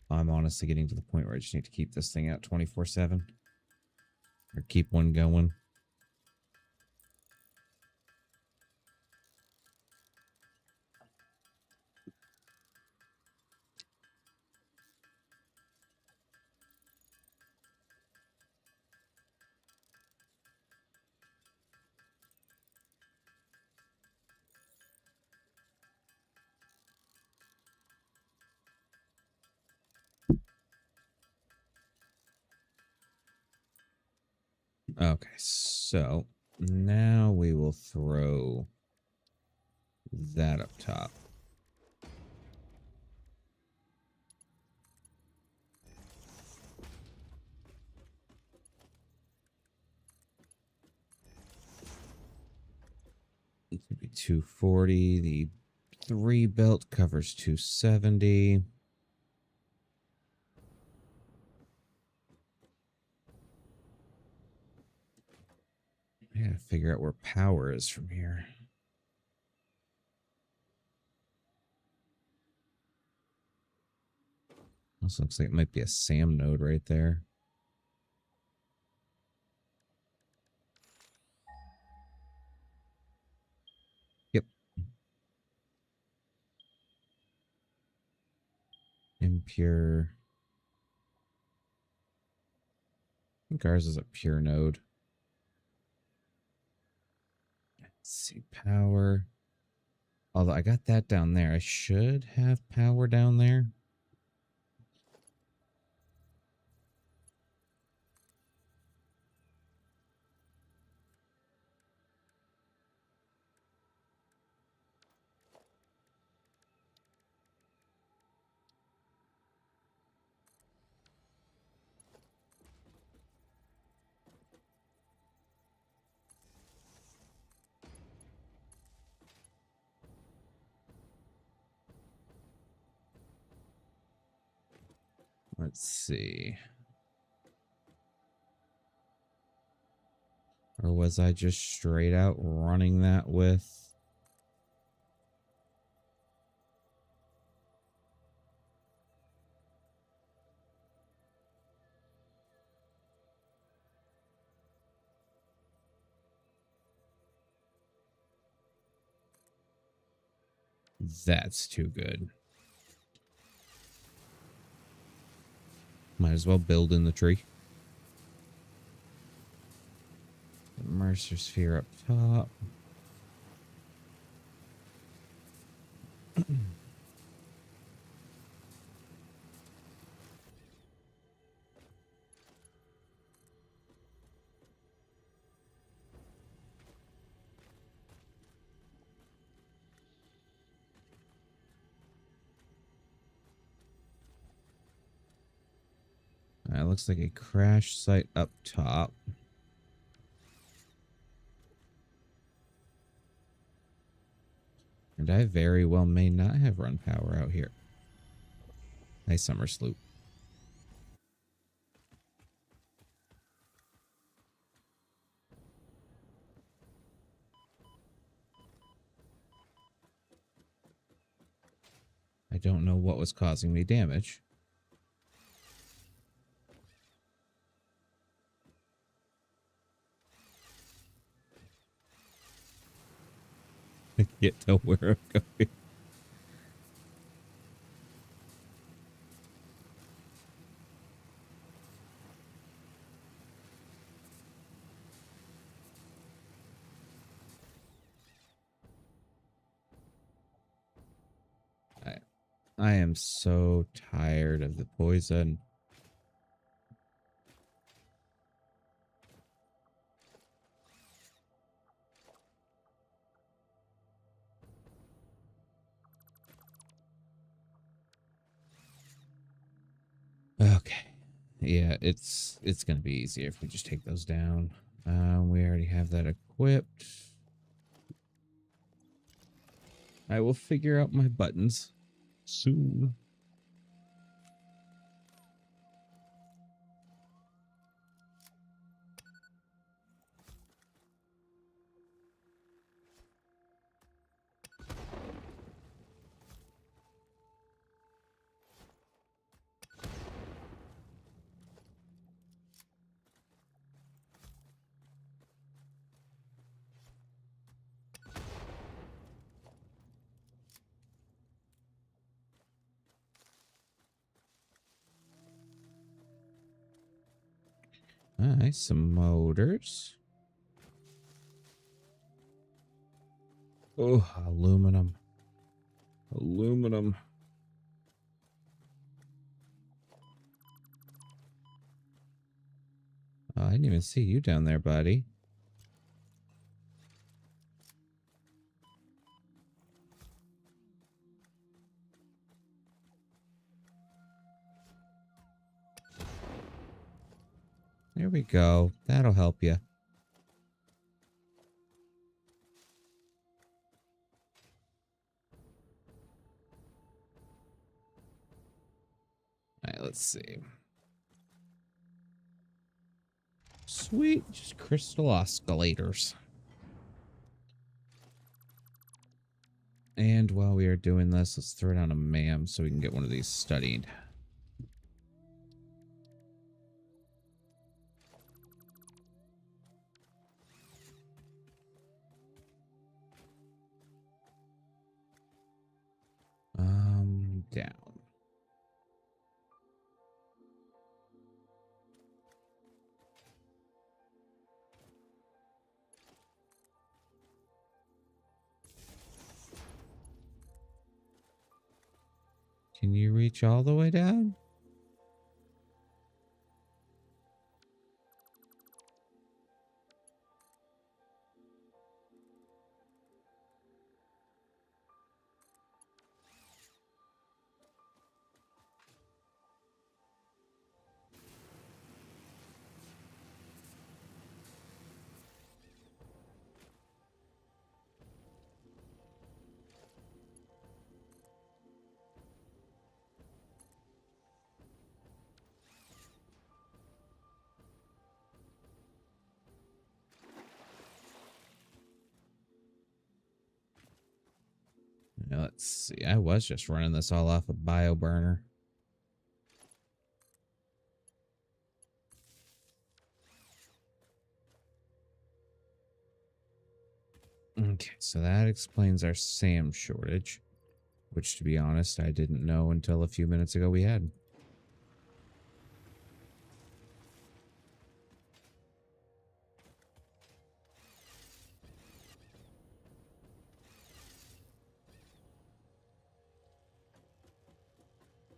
I'm honestly getting to the point where I just need to keep this thing out 24/7. Or keep one going. Okay, so now we will throw that up top. It's going to be 240. The 3 belt covers 270. I gotta figure out where power is from here. This looks like it might be a SAM node right there. Yep. Impure. I think ours is a pure node. Let's see, power. Although I got that down there. I should have power down there. Let's see. Or was I just straight out running that with... That's too good. Might as well build in the tree. Mercer sphere up top. Looks like a crash site up top. And I very well may not have run power out here. Nice summer sloop. I don't know what was causing me damage. I can't tell where I'm going. I am so tired of the poison. Okay. Yeah, it's gonna be easier if we just take those down. We already have that equipped. I will figure out my buttons soon. Nice, some motors. Oh, aluminum. Aluminum. Oh, I didn't even see you down there, buddy. There we go. That'll help you. All right, let's see. Sweet, just crystal oscillators. And while we are doing this, let's throw down a MAM so we can get one of these studied. Down. Can you reach all the way down? Now, let's see. I was just running this all off a BioBurner. Okay, so that explains our SAM shortage, which, to be honest, I didn't know until a few minutes ago we had.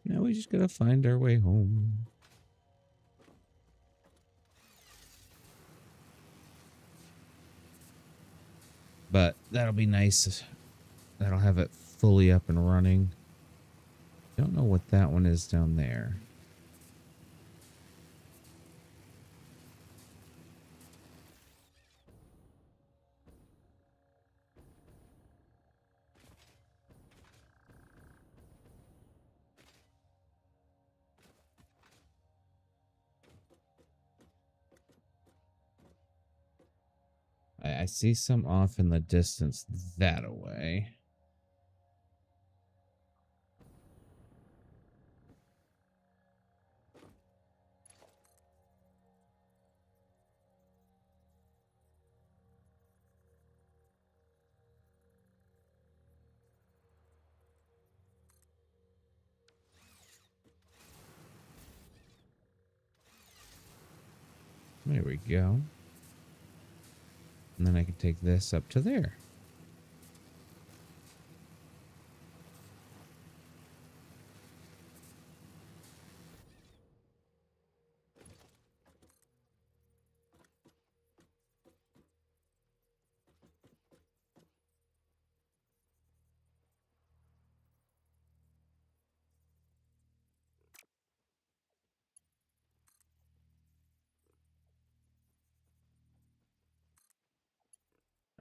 Now we just gotta find our way home. But that'll be nice. That'll have it fully up and running. Don't know what that one is down there. I see some off in the distance that away. There we go. And then I can take this up to there.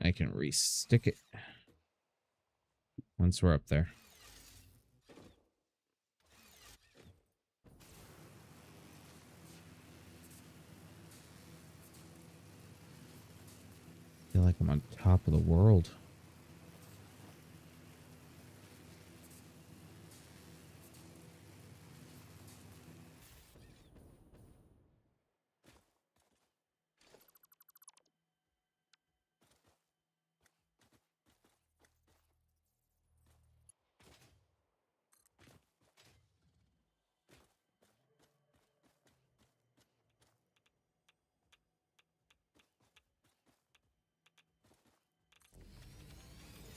I can re-stick it once we're up there. I feel like I'm on top of the world.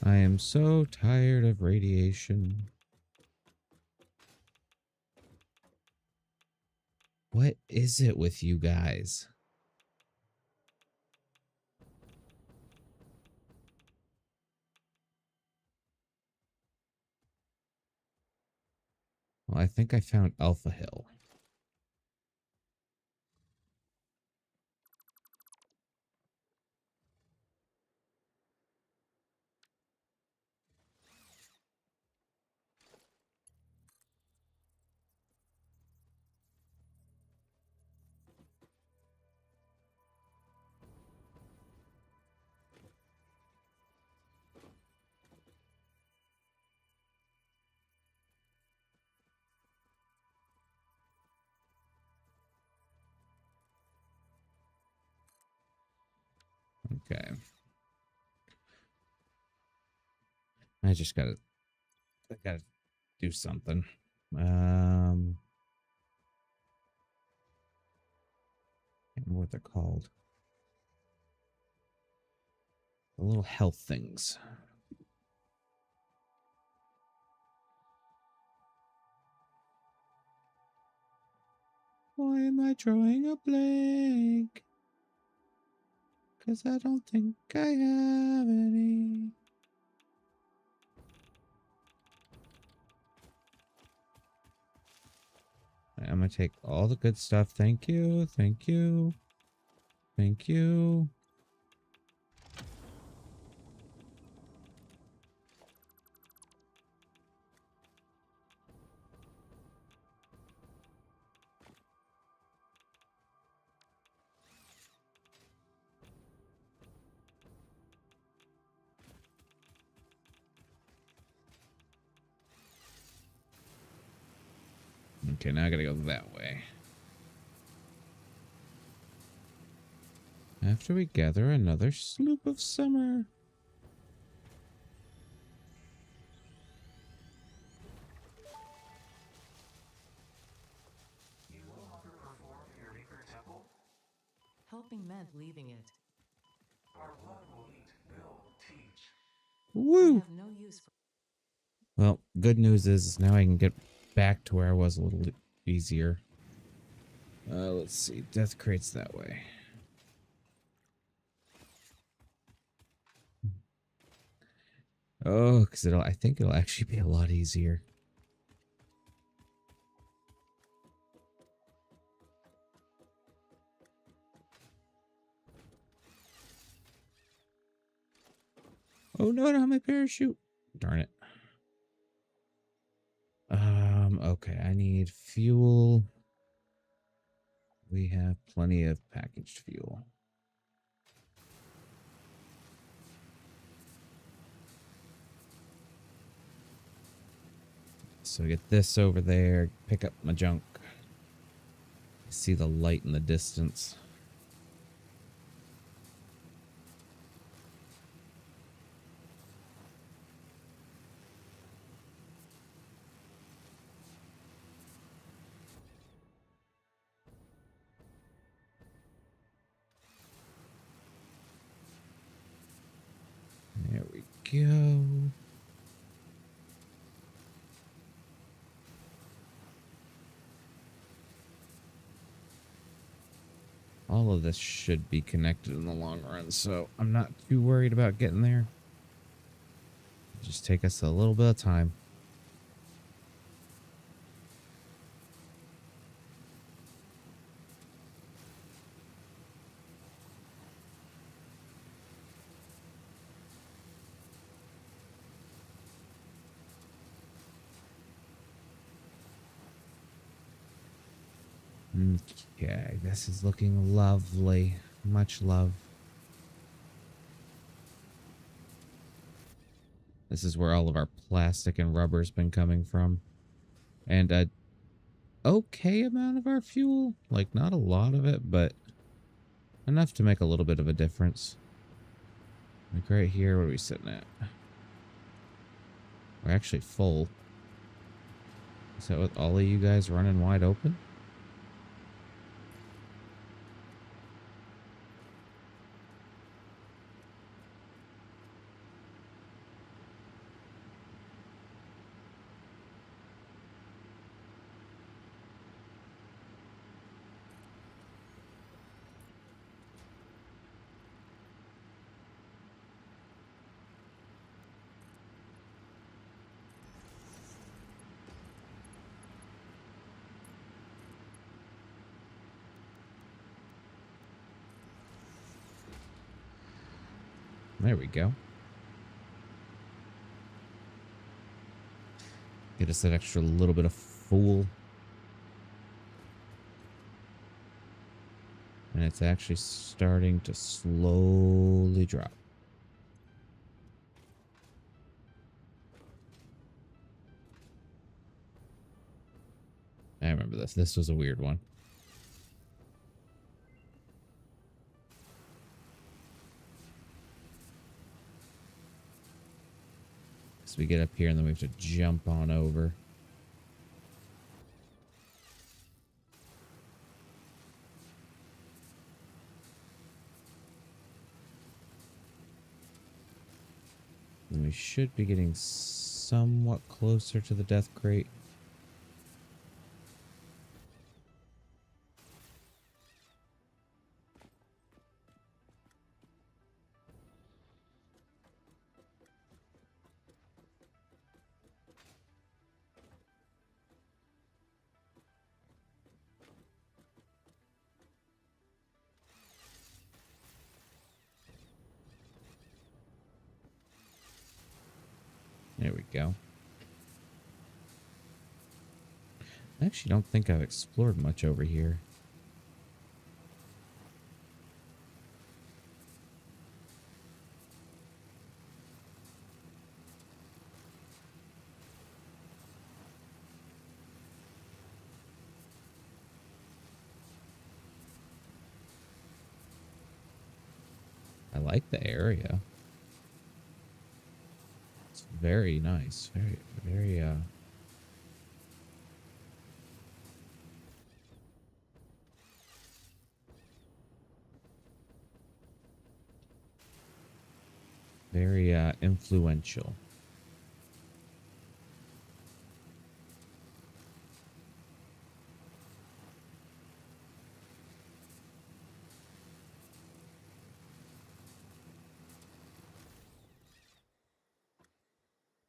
I am so tired of radiation. What is it with you guys? Well, I think I found Alpha Hill. Okay. I gotta do something. Can't remember what they're called. The little health things. Why am I drawing a blank? Because I don't think I have any. I'm going to take all the good stuff. Thank you. Thank you. Thank you. Okay, now I gotta go that way. After we gather another sloop of summer. You no longer perform your Maker Temple? Helping meant leaving it. Our blood will eat, build, teach. Woo! I have no use for. Well, good news is now I can get back to where I was a little easier. Let's see. Death crates that way. Oh, because I think it'll actually be a lot easier. Oh no, not my parachute. Darn it. Okay, I need fuel. We have plenty of packaged fuel. So get this over there, pick up my junk. See the light in the distance. There we go. All of this should be connected in the long run, so I'm not too worried about getting there. Just take us a little bit of time. Okay, this is looking lovely. Much love. This is where all of our plastic and rubber's been coming from. And a okay amount of our fuel. Like, not a lot of it, but enough to make a little bit of a difference. Like right here, what are we sitting at? We're actually full. Is that with all of you guys running wide open? There we go. Get us that extra little bit of fuel. And it's actually starting to slowly drop. I remember this. This was a weird one. So we get up here and then we have to jump on over. And we should be getting somewhat closer to the death crate. There we go. I actually don't think I've explored much over here. I like the area. It's very nice. Very, very influential.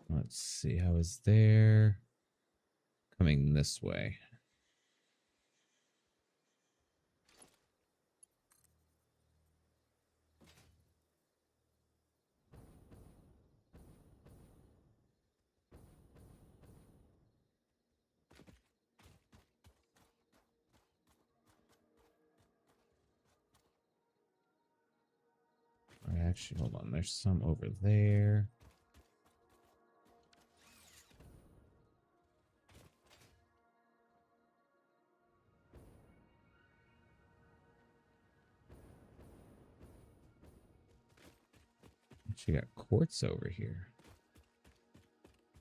Let's see. How is there? Coming this way. Actually, hold on. There's some over there. Actually got quartz over here.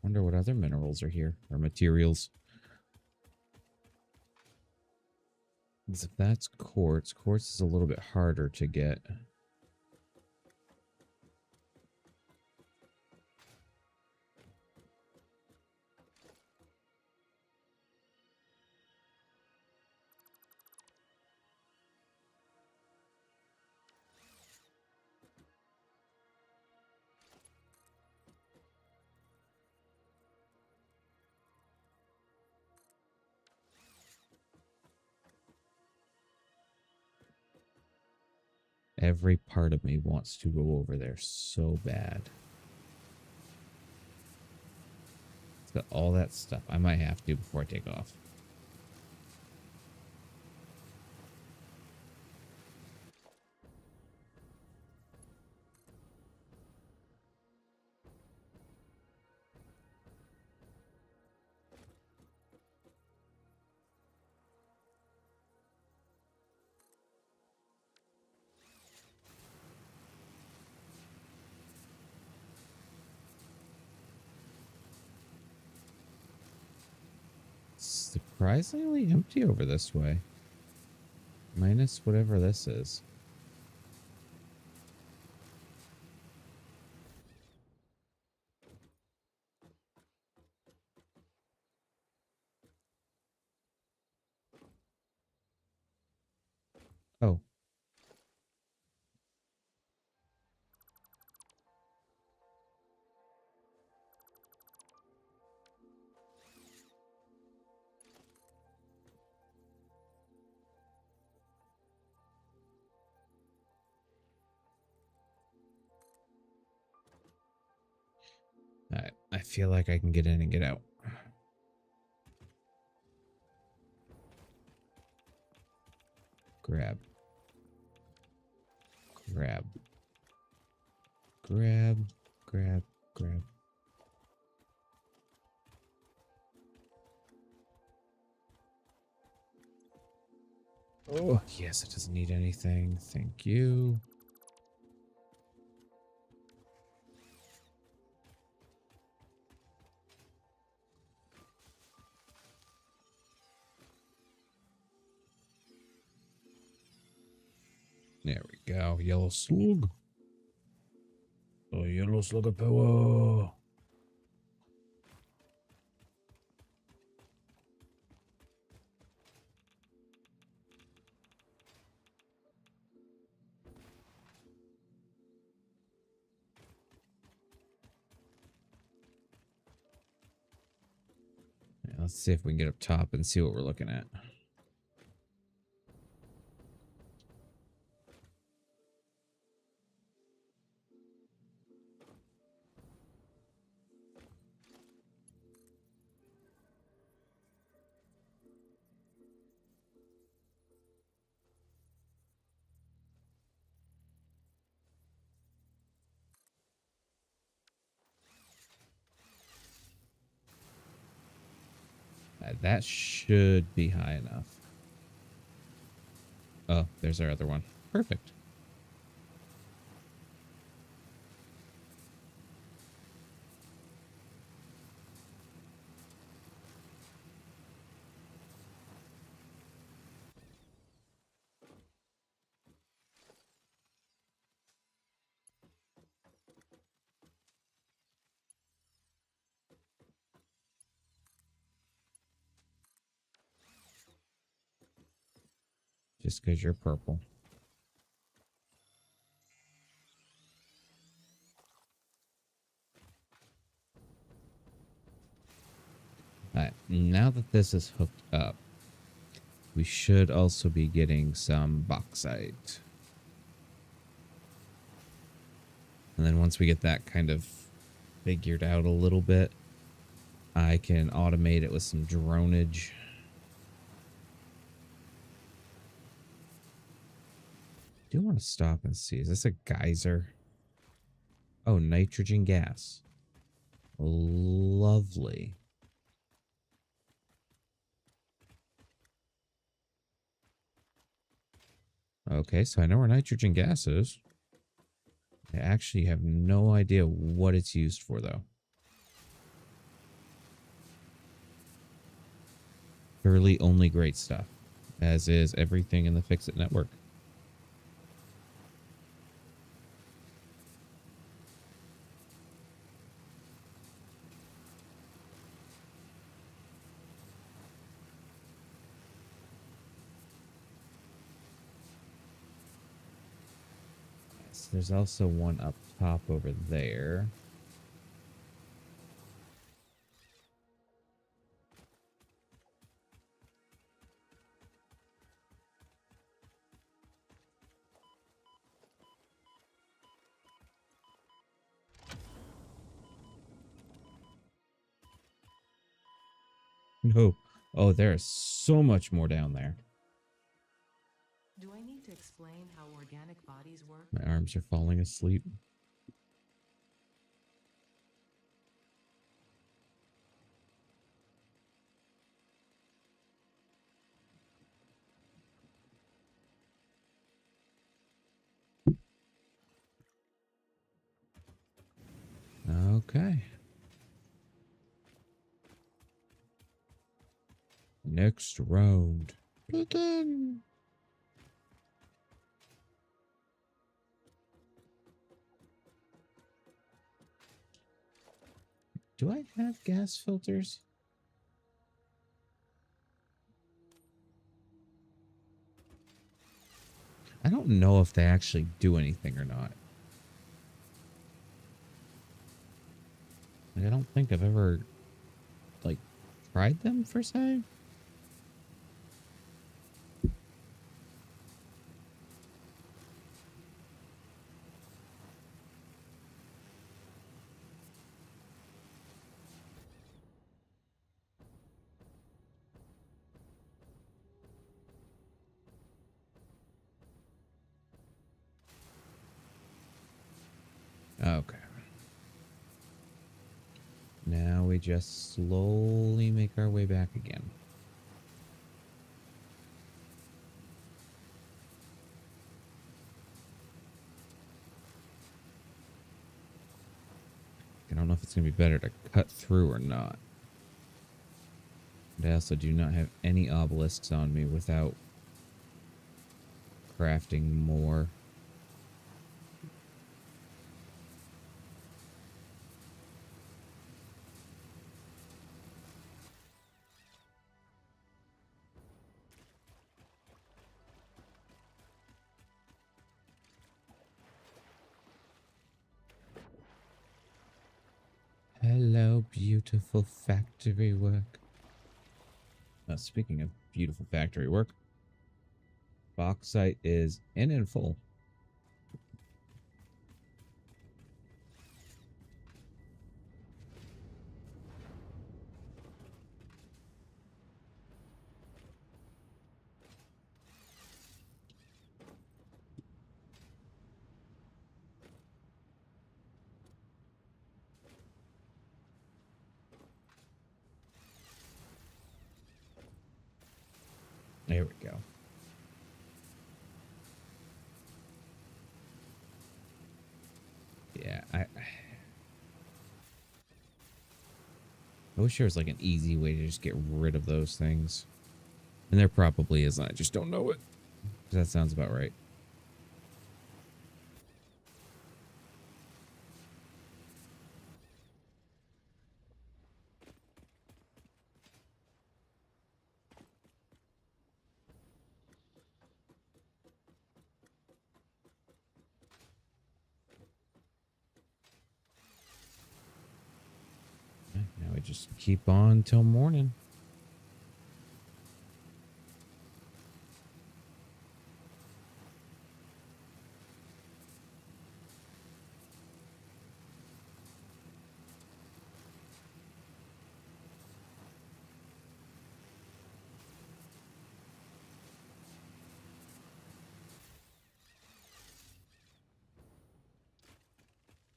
Wonder what other minerals are here, or materials. Because if that's quartz, quartz is a little bit harder to get. Every part of me wants to go over there so bad. It's got all that stuff. I might have to before I take off. surprisingly empty over this way. Minus whatever this is. Oh. I feel like I can get in and get out. Grab. Grab. Grab. Grab. Grab. Oh, yes, it doesn't need anything. Thank you. There we go. Yellow slug. Oh, yellow slug of power. Yeah, let's see if we can get up top and see what we're looking at. That should be high enough. Oh, there's our other one. Perfect. Just because you're purple. Alright, now that this is hooked up, we should also be getting some bauxite. And then once we get that kind of figured out a little bit, I can automate it with some dronage. I do want to stop and see. Is this a geyser? Oh, nitrogen gas. Lovely. Okay, so I know where nitrogen gas is. I actually have no idea what it's used for, though. Surely only great stuff, as is everything in the Fix-It network. Yes, there's also one up top over there. No. Oh, there is so much more down there. Do I need to explain how organic bodies work? My arms are falling asleep. Okay. Next round. Begin. Do I have gas filters? I don't know if they actually do anything or not. Like, I don't think I've ever, like, tried them, per se. Okay. Now we just slowly make our way back again. I don't know if it's going to be better to cut through or not. And I also do not have any obelisks on me without crafting more. Hello, beautiful factory work. Speaking of beautiful factory work, bauxite is in and full. There we go. Yeah, I wish there was like an easy way to just get rid of those things. And there probably is. I just don't know it. That sounds about right. Now we just keep on till morning.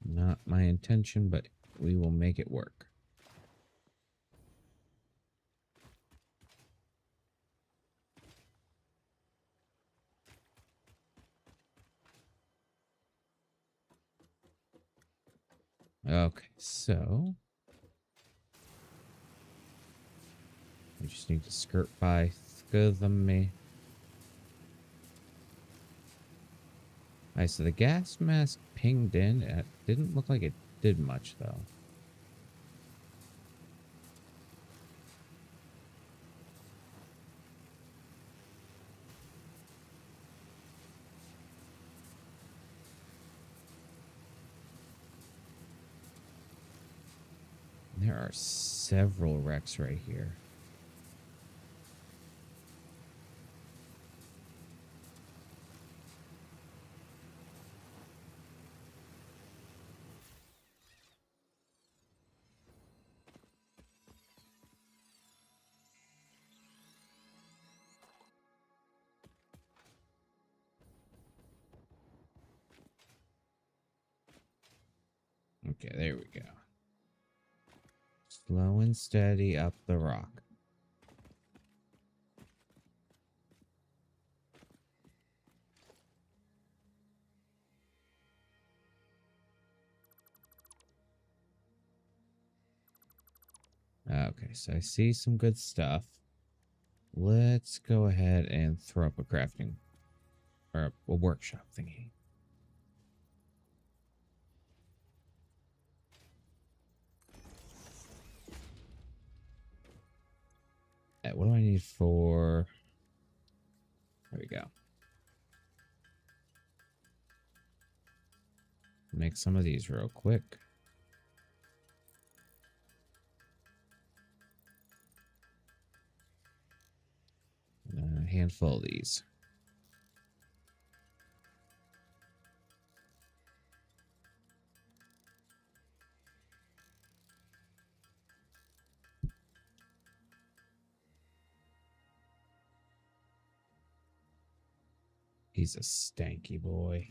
Not my intention, but we will make it work. Okay, so we just need to skirt by me. Alright, so the gas mask pinged in. It didn't look like it did much, though. There are several wrecks right here. Okay, there we go. Slow and steady up the rock. Okay, so I see some good stuff. let's go ahead and throw up a crafting or a workshop thingy. What do I need for... There we go. Make some of these real quick. A handful of these. He's a stanky boy.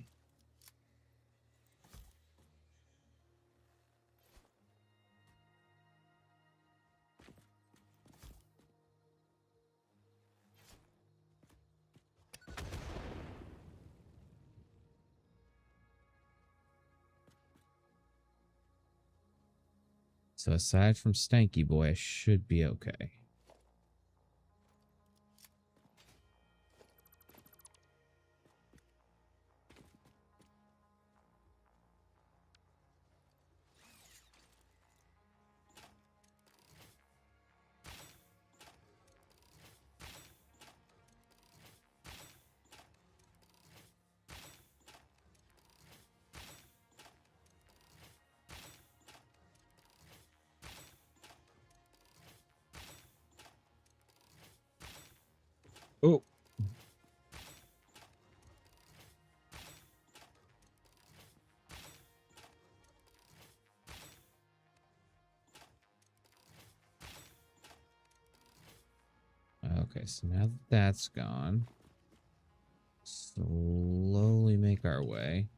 So aside from stanky boy, I should be okay. Oh. Okay, so now that that's gone, slowly make our way.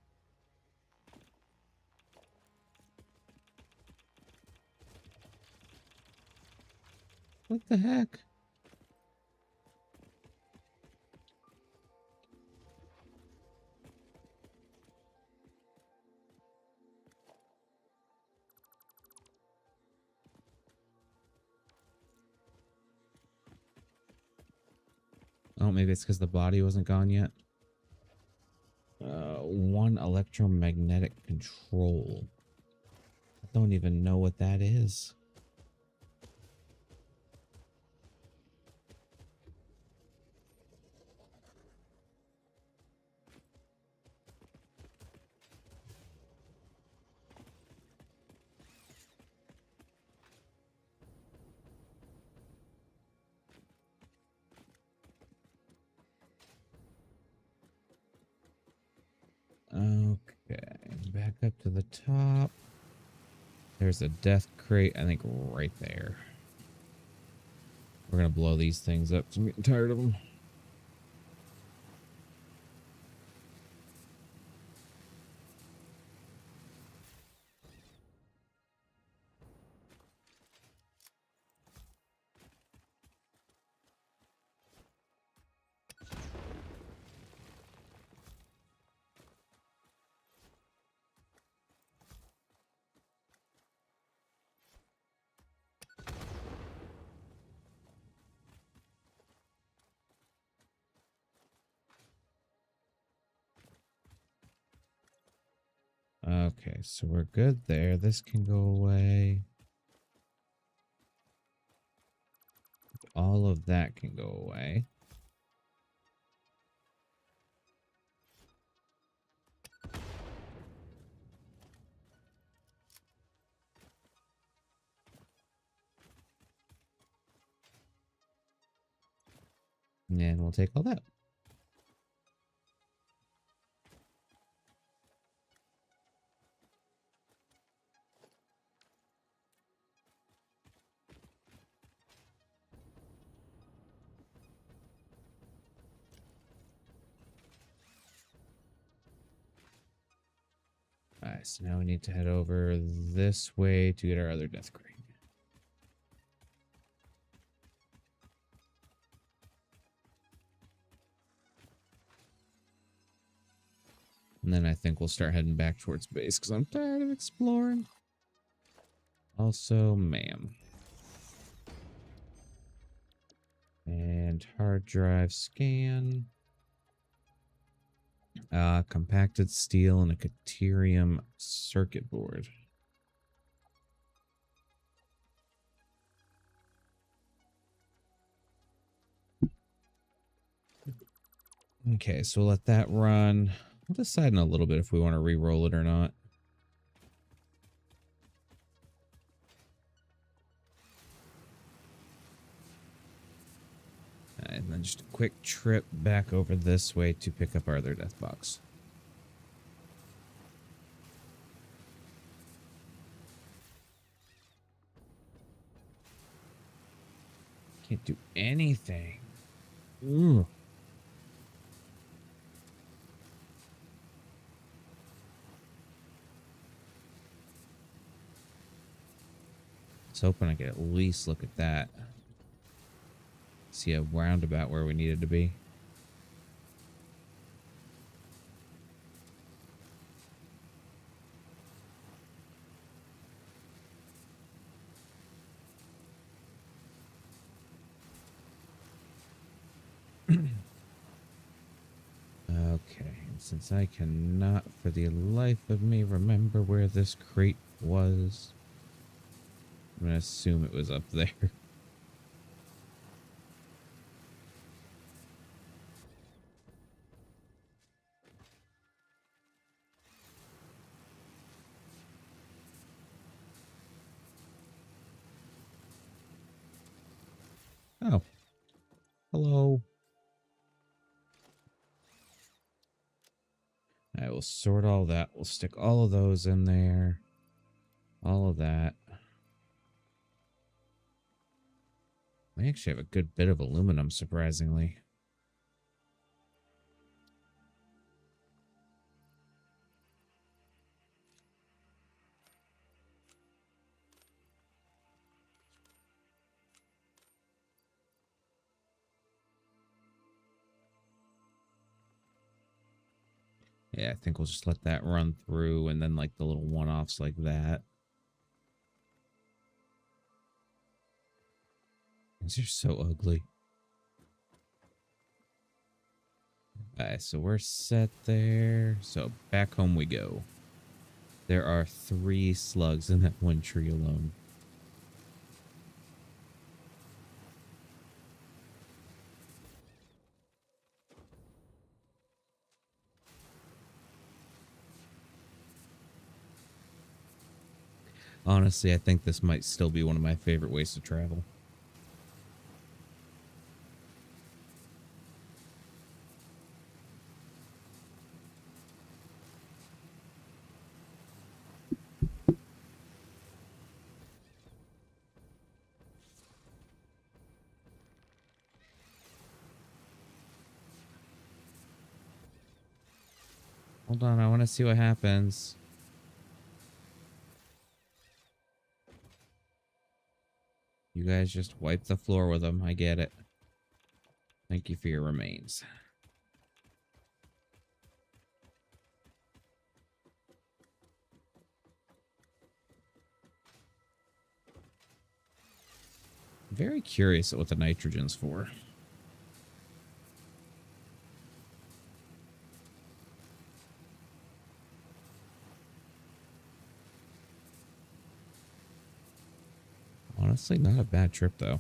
What the heck? Oh, maybe it's because the body wasn't gone yet. One electromagnetic control. I don't even know what that is. Okay, back up to the top. There's a death crate, I think, right there. We're gonna blow these things up. I'm getting tired of them. Okay, so we're good there. This can go away. All of that can go away. And we'll take all that. Alright, so now we need to head over this way to get our other death crate. And then I think we'll start heading back towards base because I'm tired of exploring. Also, ma'am. And hard drive scan. Compacted steel and a Caterium circuit board. Okay, so we'll let that run. We'll decide in a little bit if we want to re-roll it or not. And then just a quick trip back over this way to pick up our other death box. Can't do anything. Ooh. I was hoping I could at least look at that. See a roundabout where we needed to be. Okay, and since I cannot for the life of me remember where this crate was, I'm gonna assume it was up there. Oh. Hello. I will sort all that. We'll stick all of those in there. All of that. I actually have a good bit of aluminum, surprisingly. Yeah, I think we'll just let that run through and then like the little one-offs like that. These are so ugly. Alright, so we're set there. So back home we go. There are 3 slugs in that one tree alone. Honestly, I think this might still be one of my favorite ways to travel. Hold on, I want to see what happens. You guys just wipe the floor with them. I get it. Thank you for your remains. Very curious at what the nitrogen's for. Honestly, not a bad trip, though.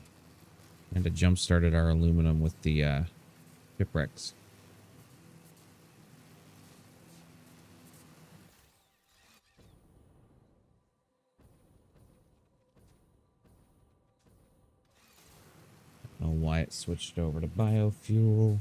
And it jump-started our aluminum with the shipwrecks. I don't know why it switched over to biofuel.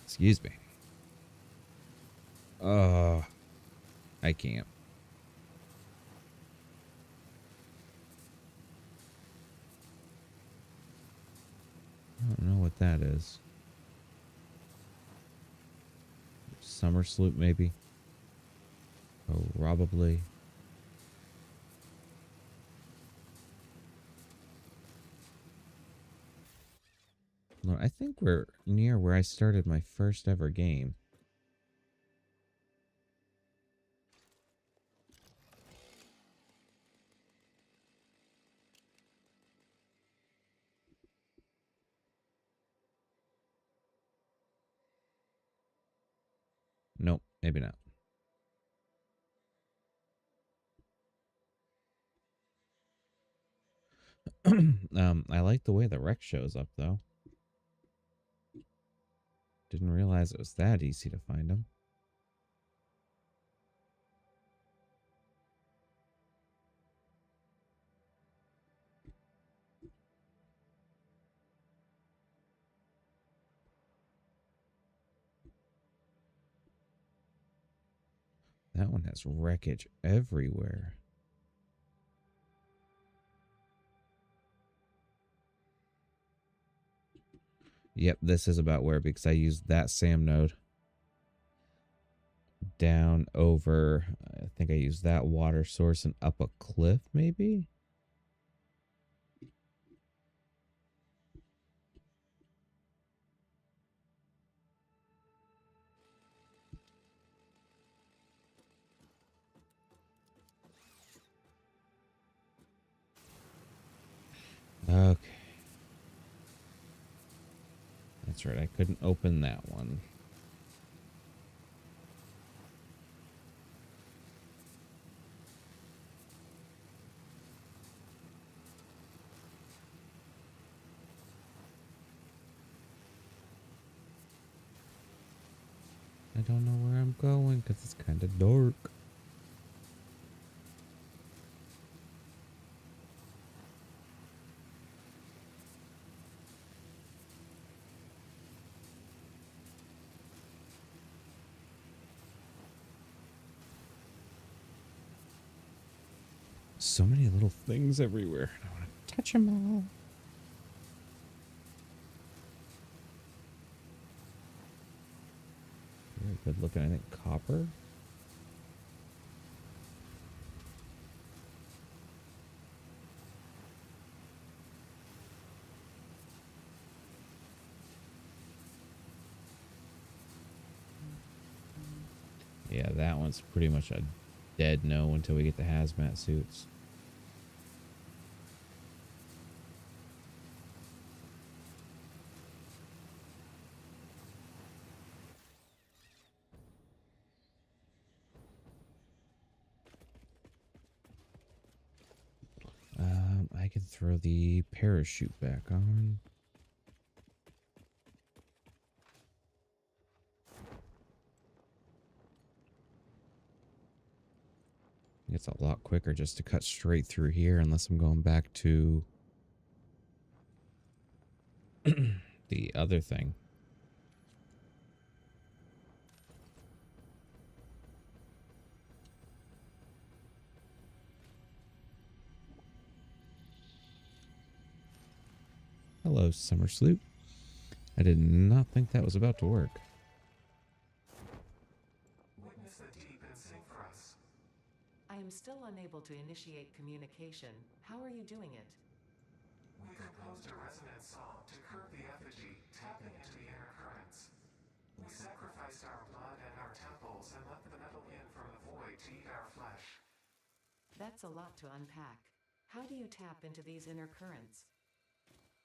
Excuse me. I can't. I don't know what that is. Summer sloop, maybe? Probably. No, I think we're near where I started my first ever game. Nope, maybe not. I like the way the wreck shows up, though. Didn't realize it was that easy to find them. That one has wreckage everywhere. Yep, this is about where, because I used that SAM node down over, I think I used that water source and up a cliff, maybe? Okay. That's right, I couldn't open that one. I don't know where I'm going because it's kind of dark. So many little things everywhere. I want to touch them all. Very good looking. I think copper. Yeah, that one's pretty much a dead no until we get the hazmat suits. I can throw the parachute back on. It's a lot quicker just to cut straight through here unless I'm going back to the other thing. Hello, Summer Sloop. I did not think that was about to work. Witness the deep and sing for us. I am still unable to initiate communication. How are you doing it? We composed a resonant song to curb the effigy, tapping into the inner currents. We sacrificed our blood and our temples and let the metal in from the void to eat our flesh. That's a lot to unpack. How do you tap into these inner currents?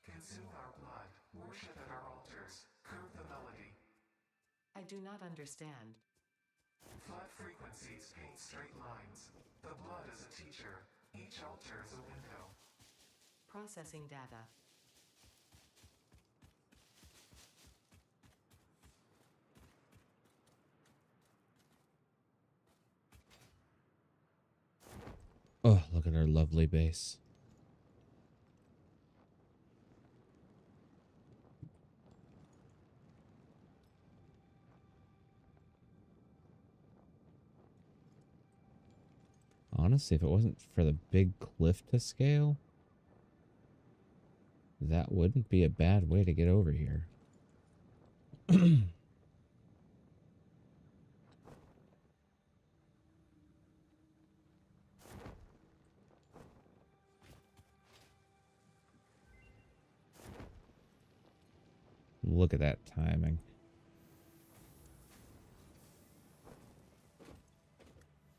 Consume our blood, worship at our altars, curb the melody. I do not understand. Flood frequencies paint straight lines. The blood is a teacher. Each altar is a window. Processing data. Oh, look at our lovely base. Honestly, if it wasn't for the big cliff to scale, that wouldn't be a bad way to get over here. Look at that timing.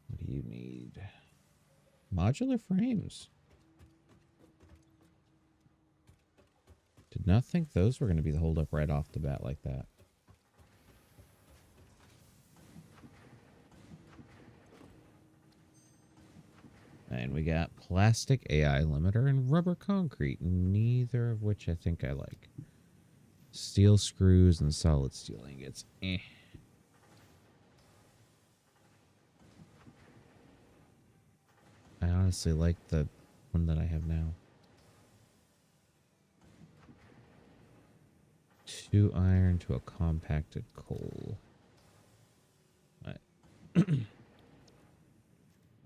What do you need? Modular frames. Did not think those were going to be the holdup right off the bat like that. And we got plastic AI limiter and rubber concrete, neither of which I think I like. Steel screws and solid steel ingots. Eh. I honestly like the one that I have now. 2 iron to a compacted coal.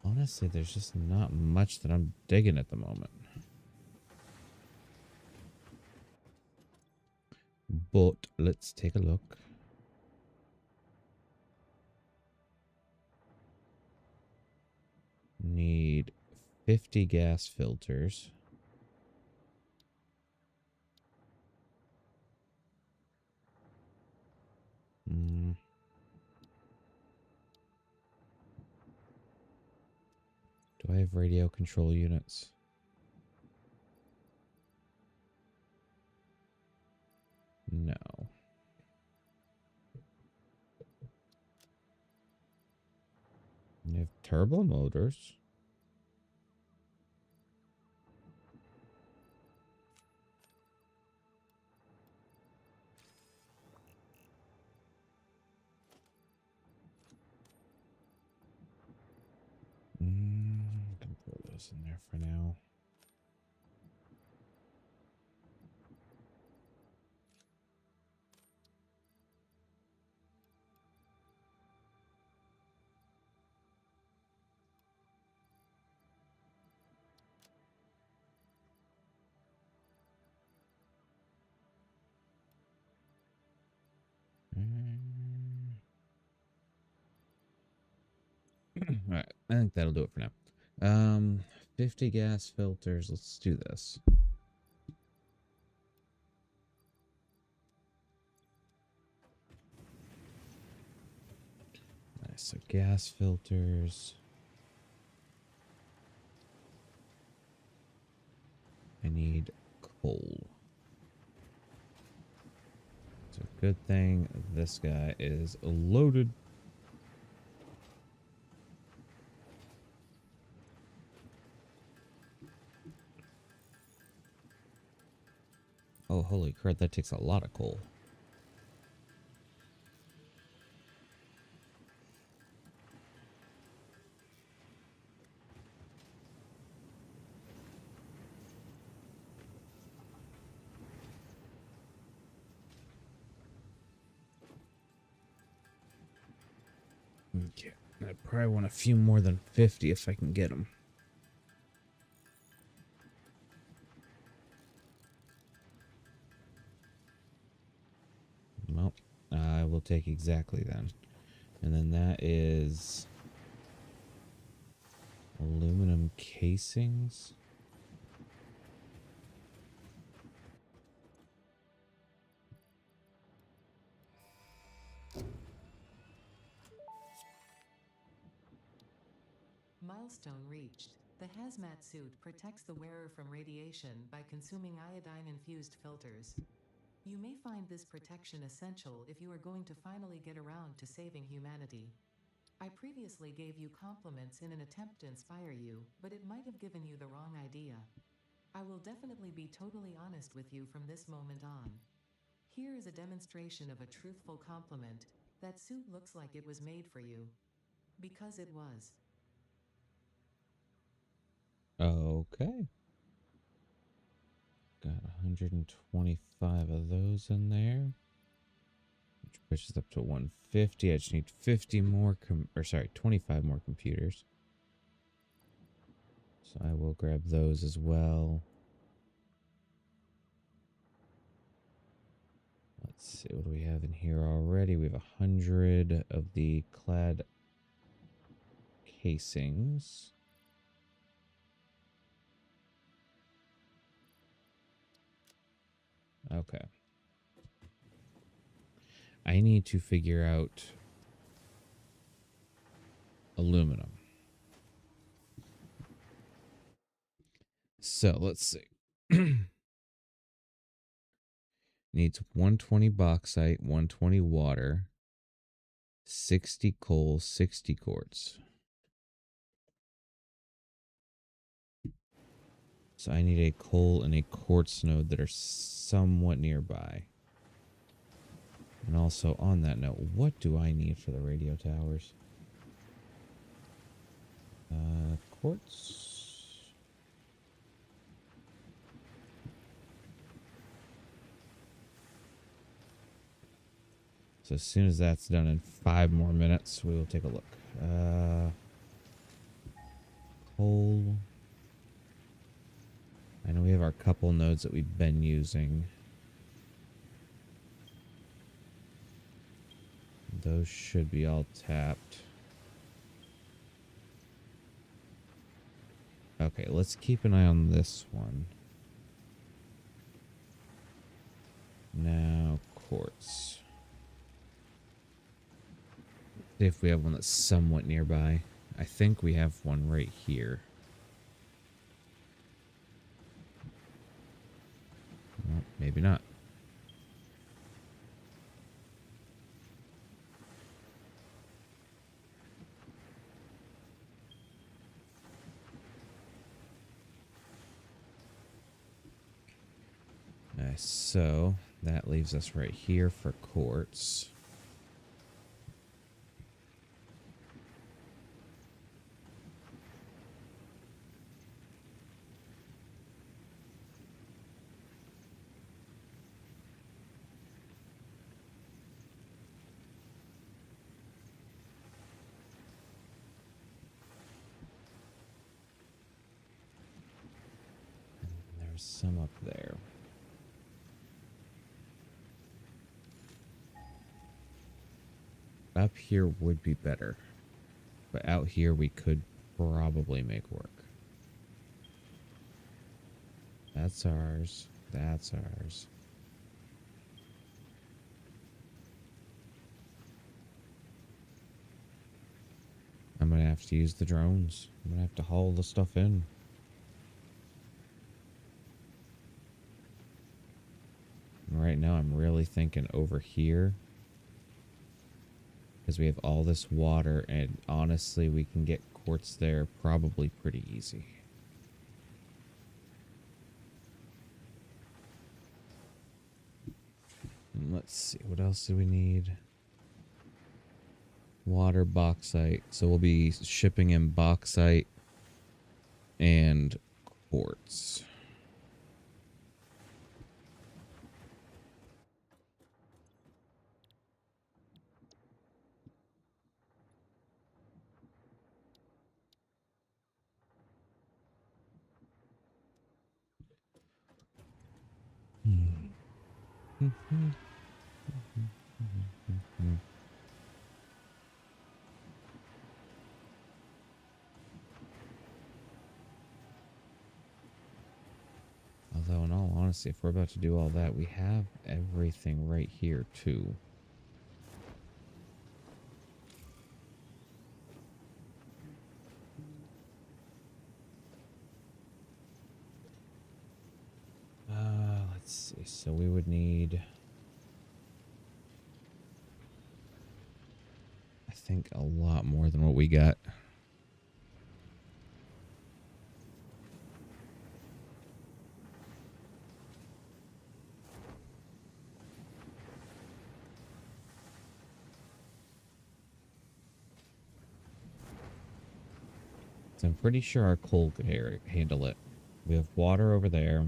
Honestly, there's just not much that I'm digging at the moment. But let's take a look. Need 50 gas filters. Do I have radio control units? No. You have turbo motors. Can throw those in there for now. All right, I think that'll do it for now. 50 gas filters. Let's do this. Nice. So gas filters. I need coal. It's a good thing this guy is loaded. Oh, holy crap, that takes a lot of coal. Okay, I probably want a few more than 50 if I can get them. Well, I will take exactly then. And then that is aluminum casings. Milestone reached. The hazmat suit protects the wearer from radiation by consuming iodine-infused filters. You may find this protection essential if you are going to finally get around to saving humanity. I previously gave you compliments in an attempt to inspire you, but it might have given you the wrong idea. I will definitely be totally honest with you from this moment on. Here is a demonstration of a truthful compliment. That suit looks like it was made for you. Because it was. Okay. Got 125 of those in there. Which pushes up to 150. I just need 50 more, 25 more computers. So I will grab those as well. Let's see, what do we have in here already? We have 100 of the clad casings. Okay. I need to figure out aluminum. So let's see. Needs 120 bauxite, 120 water, 60 coal, 60 quartz. So I need a coal and a quartz node that are somewhat nearby. And also on that note, what do I need for the radio towers? Quartz. So as soon as that's done in 5 more minutes, we will take a look. Coal. I know we have our couple nodes that we've been using. Those should be all tapped. Okay, let's keep an eye on this one. Now, quartz. See if we have one that's somewhat nearby. I think we have one right here. Well, maybe not. Nice. So that leaves us right here for quartz. There's some up there. Up here would be better. But out here we could probably make work. That's ours. That's ours. I'm going to have to use the drones. I'm going to have to haul the stuff in. Right now I'm really thinking over here. Because we have all this water, and honestly, we can get quartz there probably pretty easy. And let's see, what else do we need? Water, bauxite. So we'll be shipping in bauxite and quartz. Although, in all honesty, if we're about to do all that, we have everything right here, too. Let's see. So we would need, I think, a lot more than what we got. So I'm pretty sure our coal could handle it. We have water over there.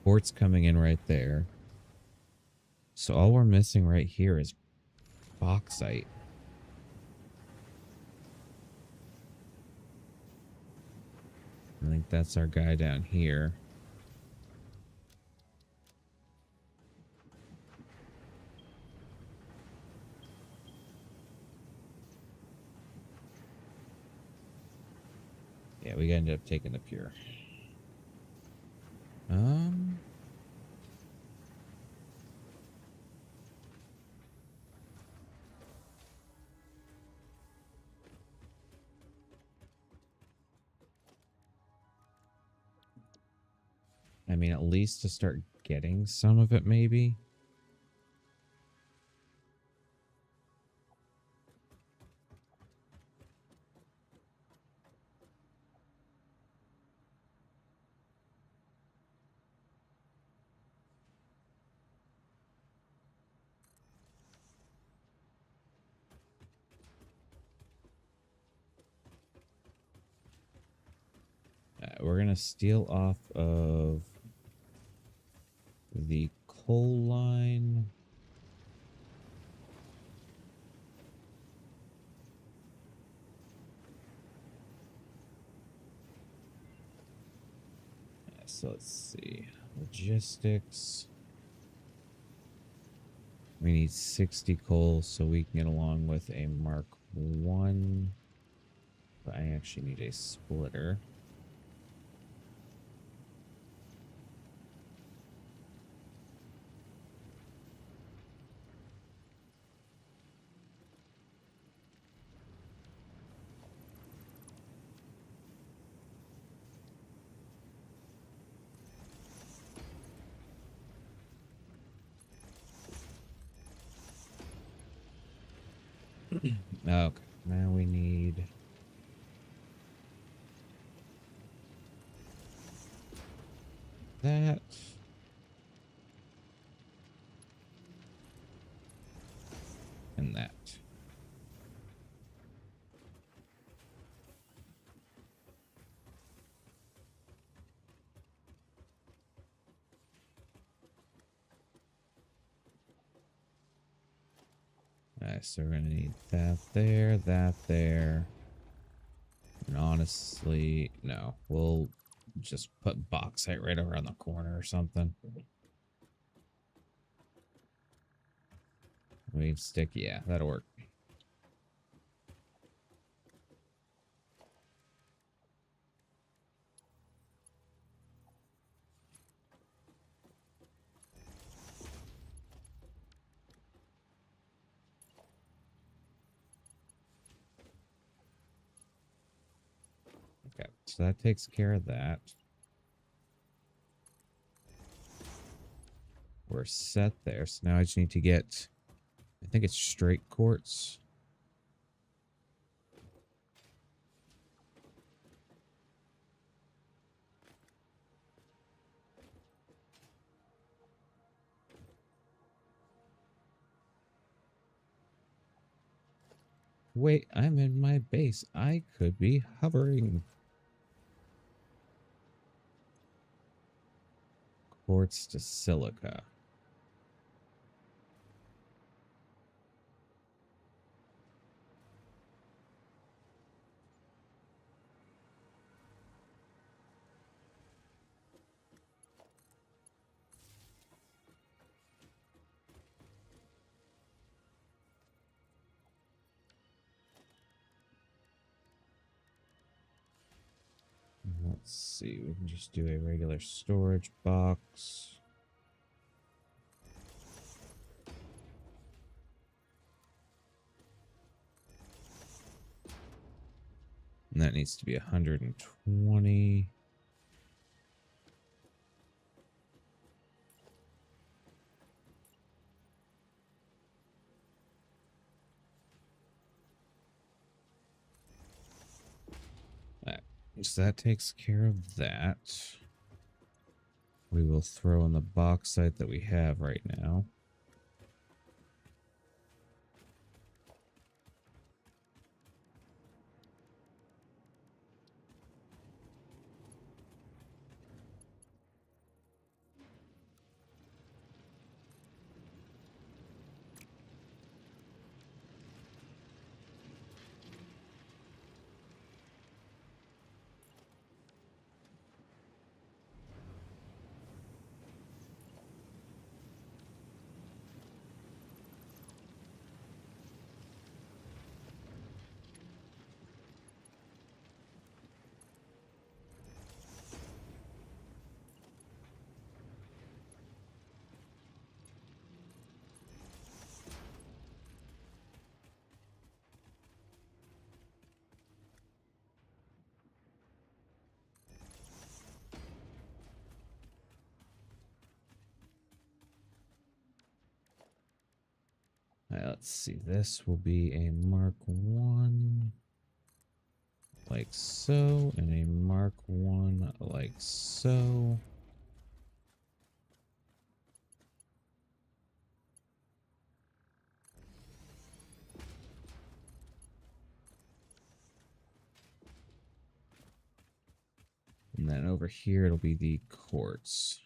Quartz coming in right there. So all we're missing right here is bauxite. I think that's our guy down here. Yeah, we ended up taking the pure. I mean, at least to start getting some of it, maybe. We're going to steal off of the coal line. So let's see. Logistics. We need 60 coal so we can get along with a Mark 1. But I actually need a splitter. Okay, now we need that. And that. Alright, so we're gonna need that there. And honestly, no. We'll just put bauxite right around the corner or something. Wave stick, yeah, that'll work. Okay, so that takes care of that. We're set there. So now I just need to get, I think it's straight quartz. Wait, I'm in my base. I could be hovering. Quartz to silica. Let's see, we can just do a regular storage box. And that needs to be 120. So that takes care of that. We will throw in the bauxite that we have right now. Let's see. This will be a Mark 1 like so, and a Mark 1 like so. And then over here, it'll be the quartz.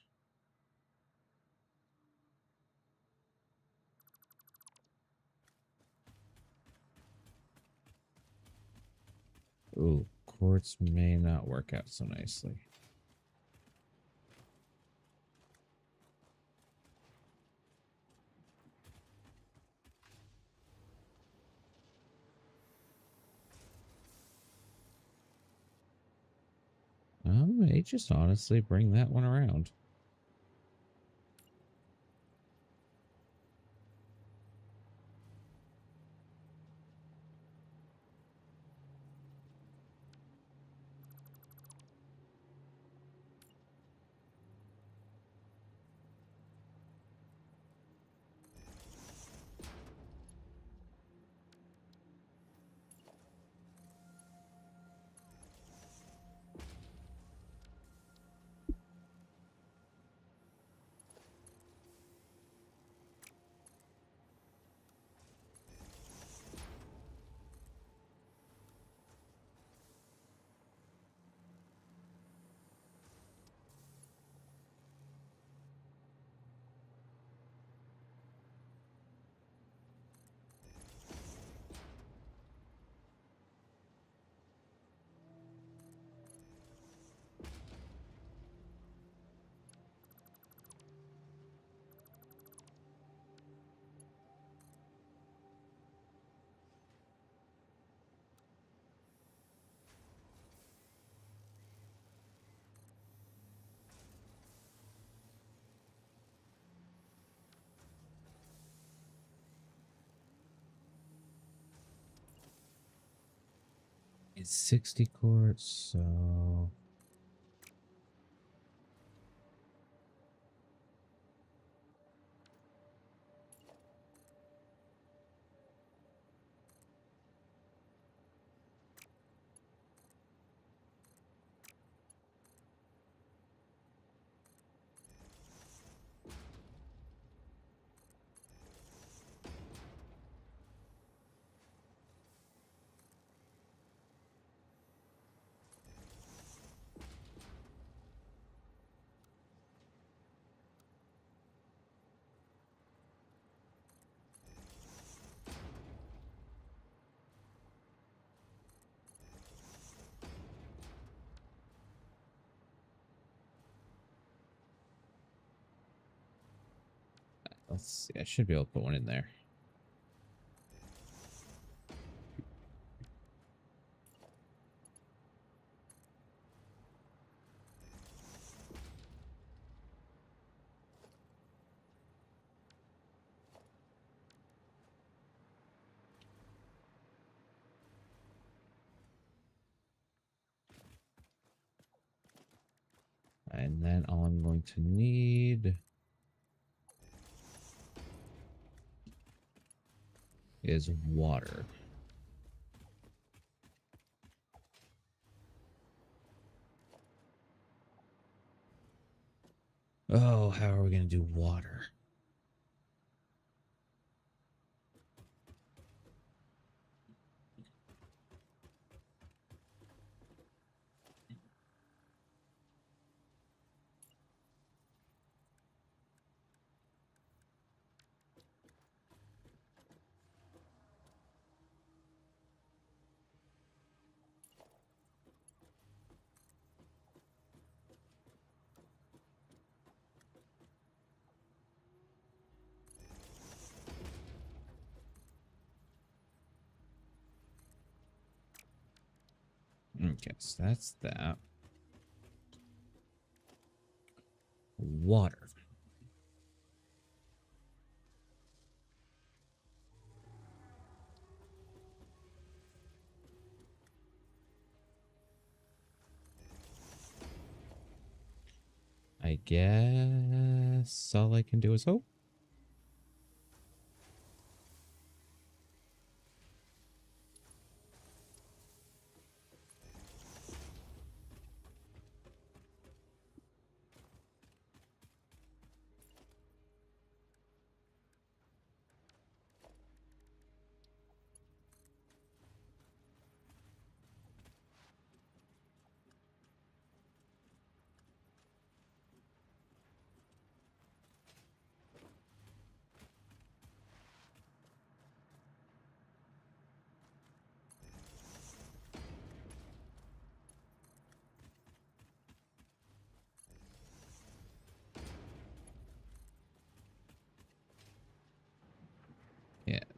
Ooh, quartz may not work out so nicely. I may just honestly bring that one around. It's 60 quartz, so let's see. I should be able to put one in there. And then all I'm going to need is water. Oh, how are we going to do water? Okay, so that's that. Water. I guess all I can do is hope.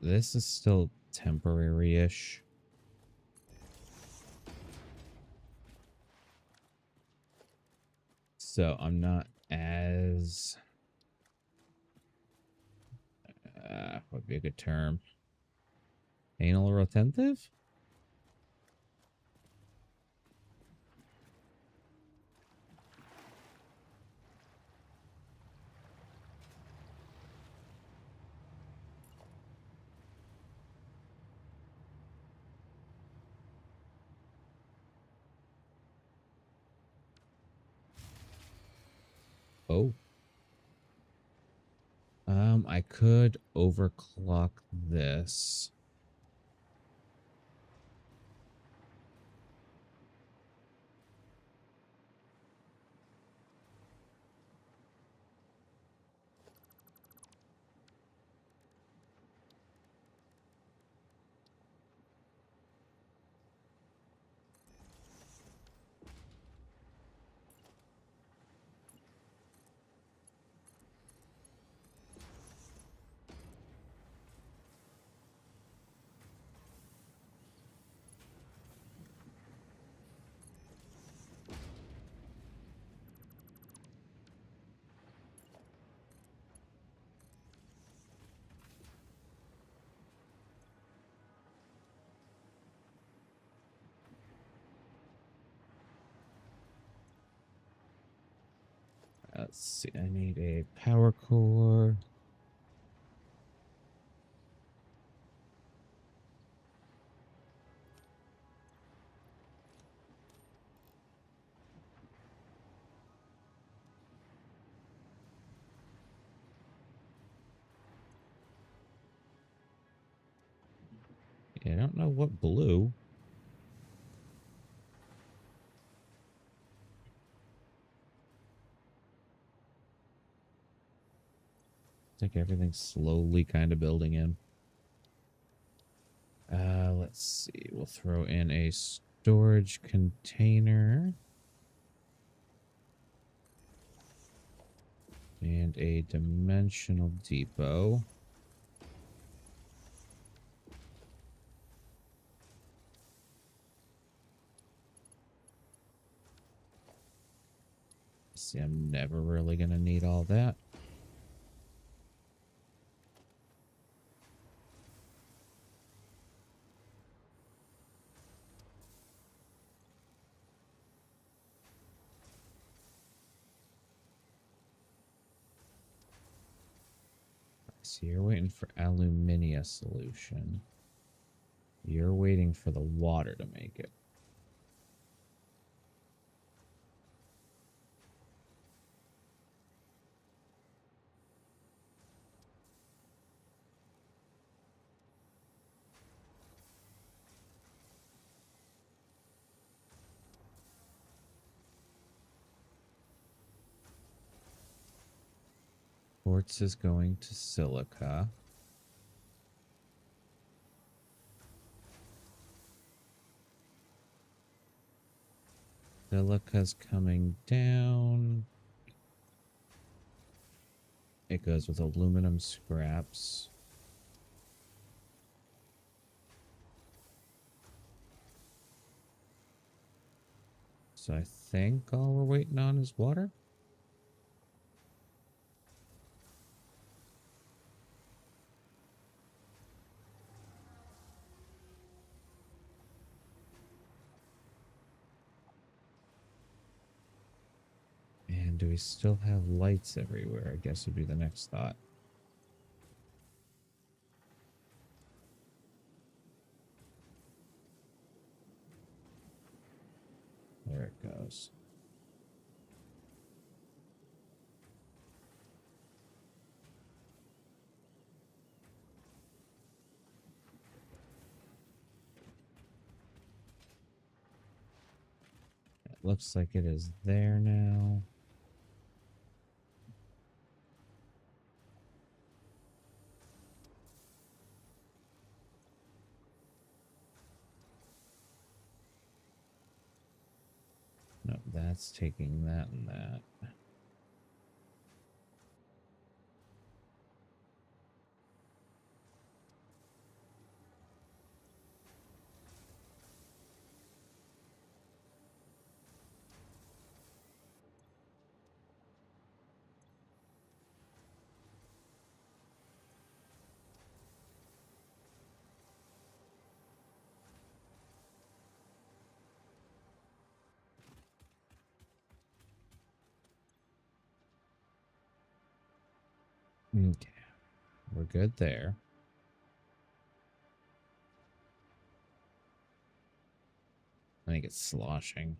this is still temporary-ish. So I'm not as... what would be a good term? Anal retentive? Oh. I could overclock this. Let's see. I need a power core. Yeah, I don't know what blue. It's like everything's slowly kind of building in. Let's see. We'll throw in a storage container. And a dimensional depot. See, I'm never really going to need all that. So you're waiting for aluminium solution. You're waiting for the water to make it. Quartz is going to silica. Silica's coming down. It goes with aluminum scraps. So I think all we're waiting on is water. And do we still have lights everywhere? I guess would be the next thought. There it goes. It looks like it is there now. No, that's taking that and that. Okay. We're good there. I think it's sloshing.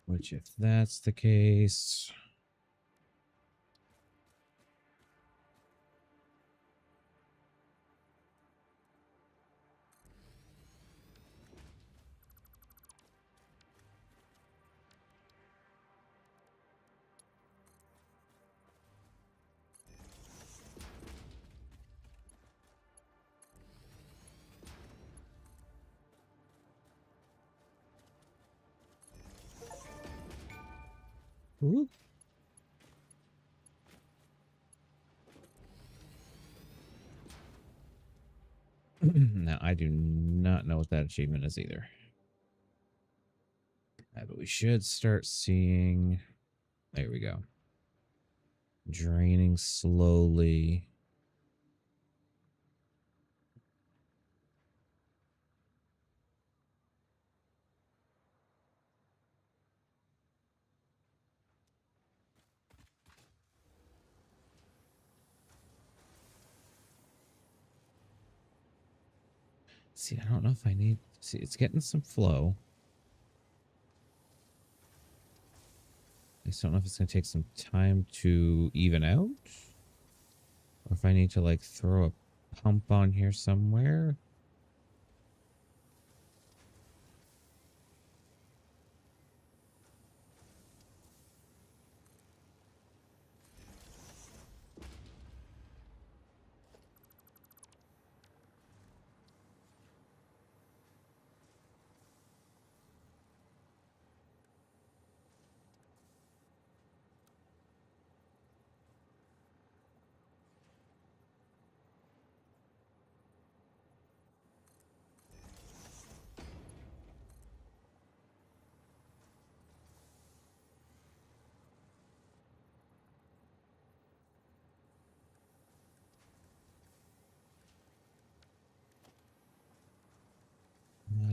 Which, if that's the case... Ooh. Now, I do not know what that achievement is either. But we should start seeing... There we go. Draining slowly. See, I don't know if I need... See, it's getting some flow. I just don't know if it's going to take some time to even out. Or if I need to, like, throw a pump on here somewhere.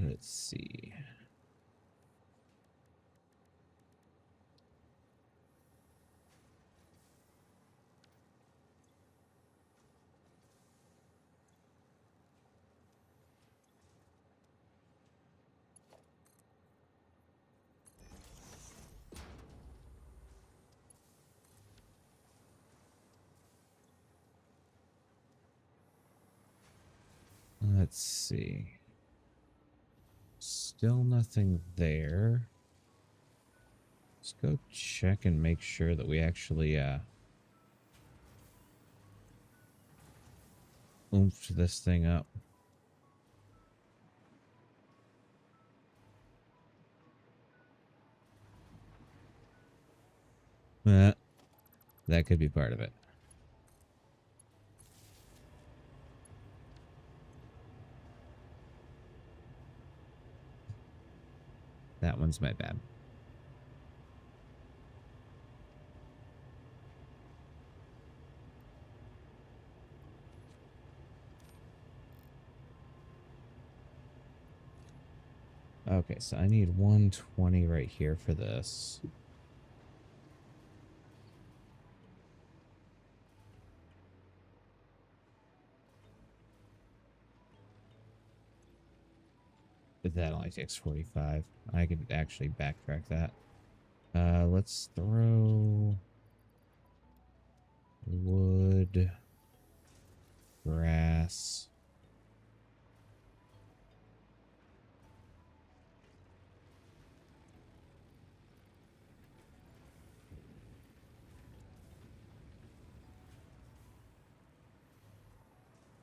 Let's see. Let's see. Still nothing there. Let's go check and make sure that we actually oomphed this thing up. That could be part of it. That one's my bad. Okay, so I need 120 right here for this. But that only takes 45. I could actually backtrack that. Let's throw wood, grass.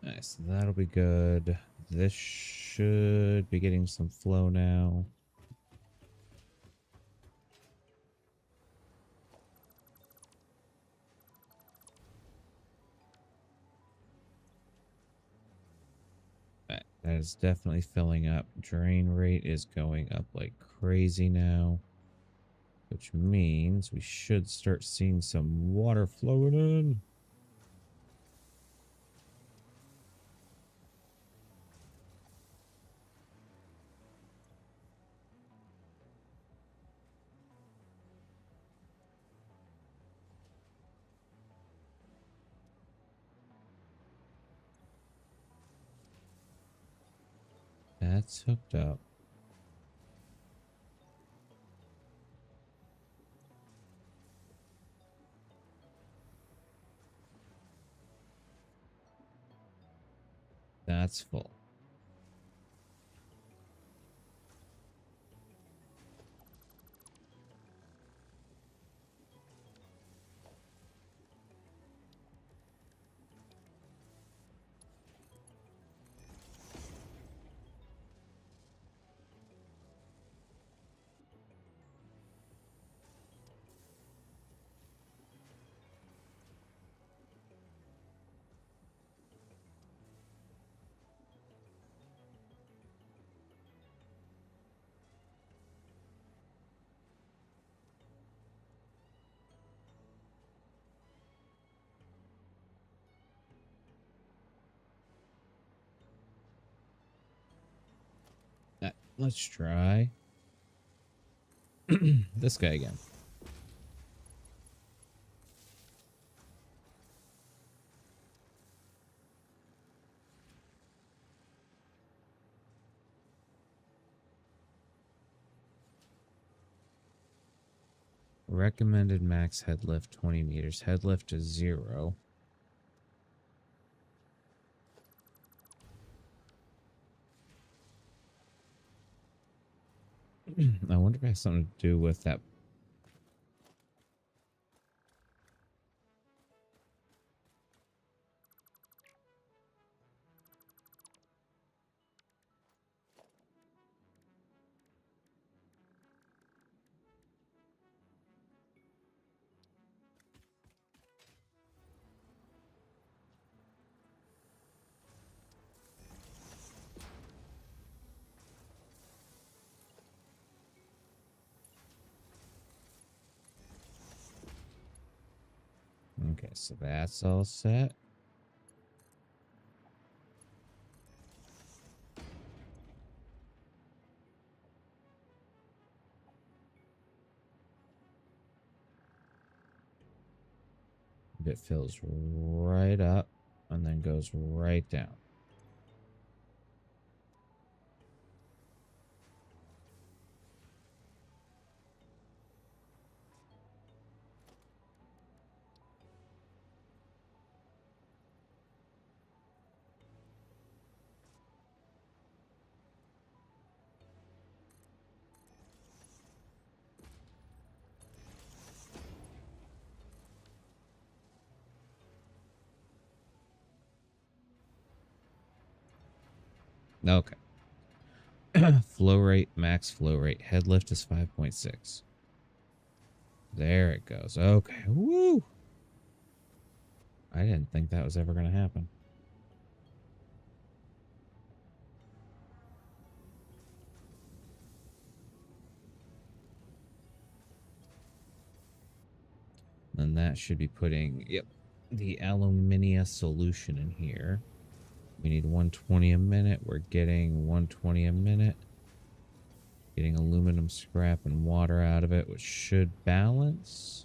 Nice, that'll be good. This should be getting some flow now. That is definitely filling up. Drain rate is going up like crazy now, which means we should start seeing some water flowing in. That's hooked up. That's full. Let's try this guy again. Recommended max head lift 20 meters. Head lift is 0. I wonder if it has something to do with that. Okay, so that's all set. It fills right up and then goes right down. Okay. Flow rate, max flow rate. Head lift is 5.6. There it goes. Okay. Woo! I didn't think that was ever going to happen. Then that should be putting, yep, the Aluminia solution in here. We need 120 a minute. We're getting 120 a minute. Getting aluminum scrap and water out of it, which should balance.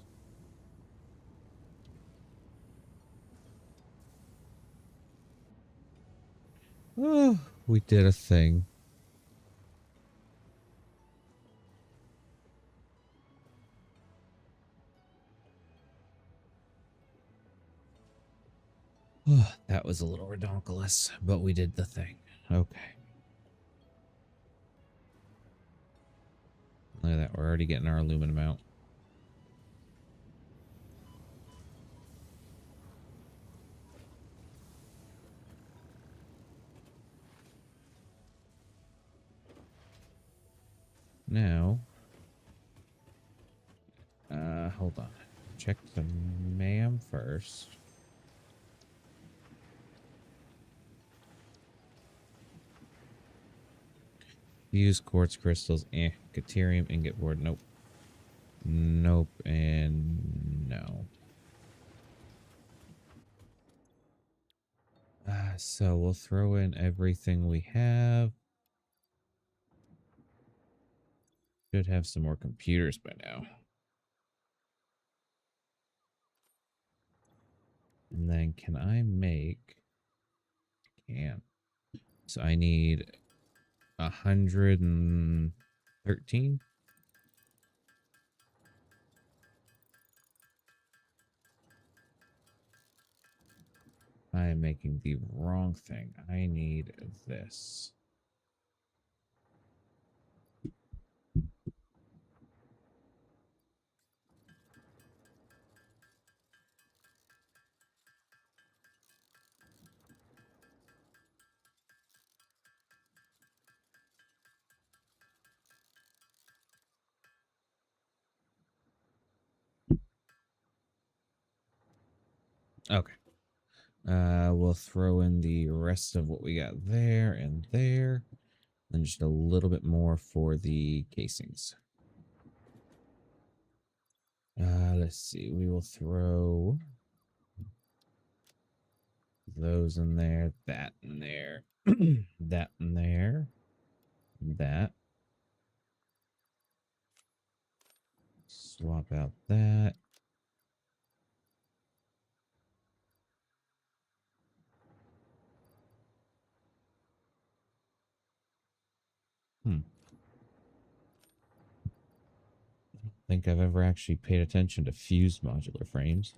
Oh, we did a thing. Oh, that was a little redonkulous, but we did the thing. Okay. Look at that. We're already getting our aluminum out. Now, hold on. Check the MAM first. Use quartz crystals. Caterium ingot board. Nope. Nope. And no. So we'll throw in everything we have. Should have some more computers by now. And then can I make... Can. So I need 113. I am making the wrong thing. I need this. Okay. We'll throw in the rest of what we got there and there. And just a little bit more for the casings. Let's see. We will throw those in there, that in there, that in there, that. Swap out that. I don't think I've ever actually paid attention to fused modular frames.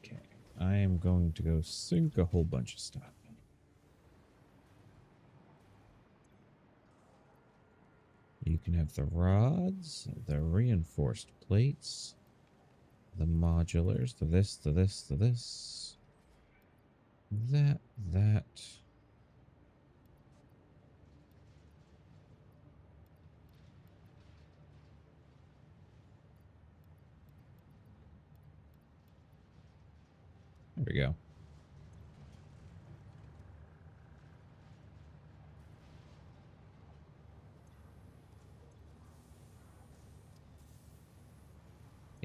Okay, I am going to go sink a whole bunch of stuff. You can have the rods, the reinforced plates, the modulars, the this, the this, the this, that. There we go.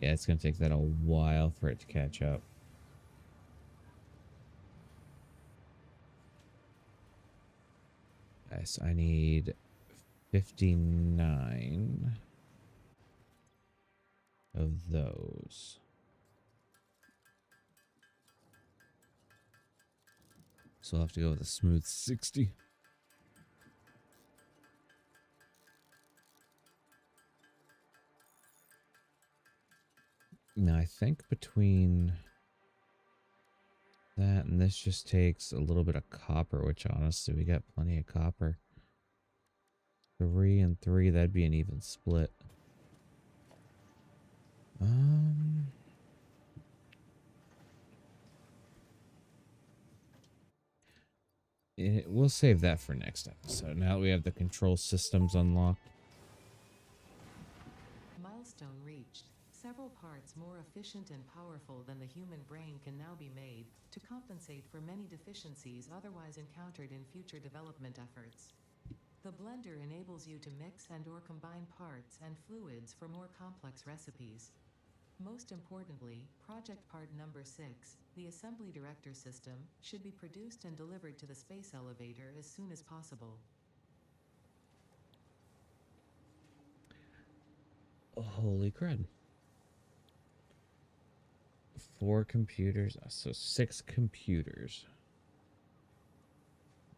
Yeah, it's going to take that a while for it to catch up. Yes, I need 59 of those. So I'll have to go with a smooth 60. Now, I think between that and this just takes a little bit of copper, which honestly, we got plenty of copper. 3 and 3, that'd be an even split. We'll save that for next episode. Now that we have the control systems unlocked. Milestone reached. Several parts more efficient and powerful than the human brain can now be made to compensate for many deficiencies otherwise encountered in future development efforts. The blender enables you to mix and/or combine parts and fluids for more complex recipes. Most importantly, project part number 6, the assembly director system, should be produced and delivered to the space elevator as soon as possible. Holy crud. 4 computers, so 6 computers.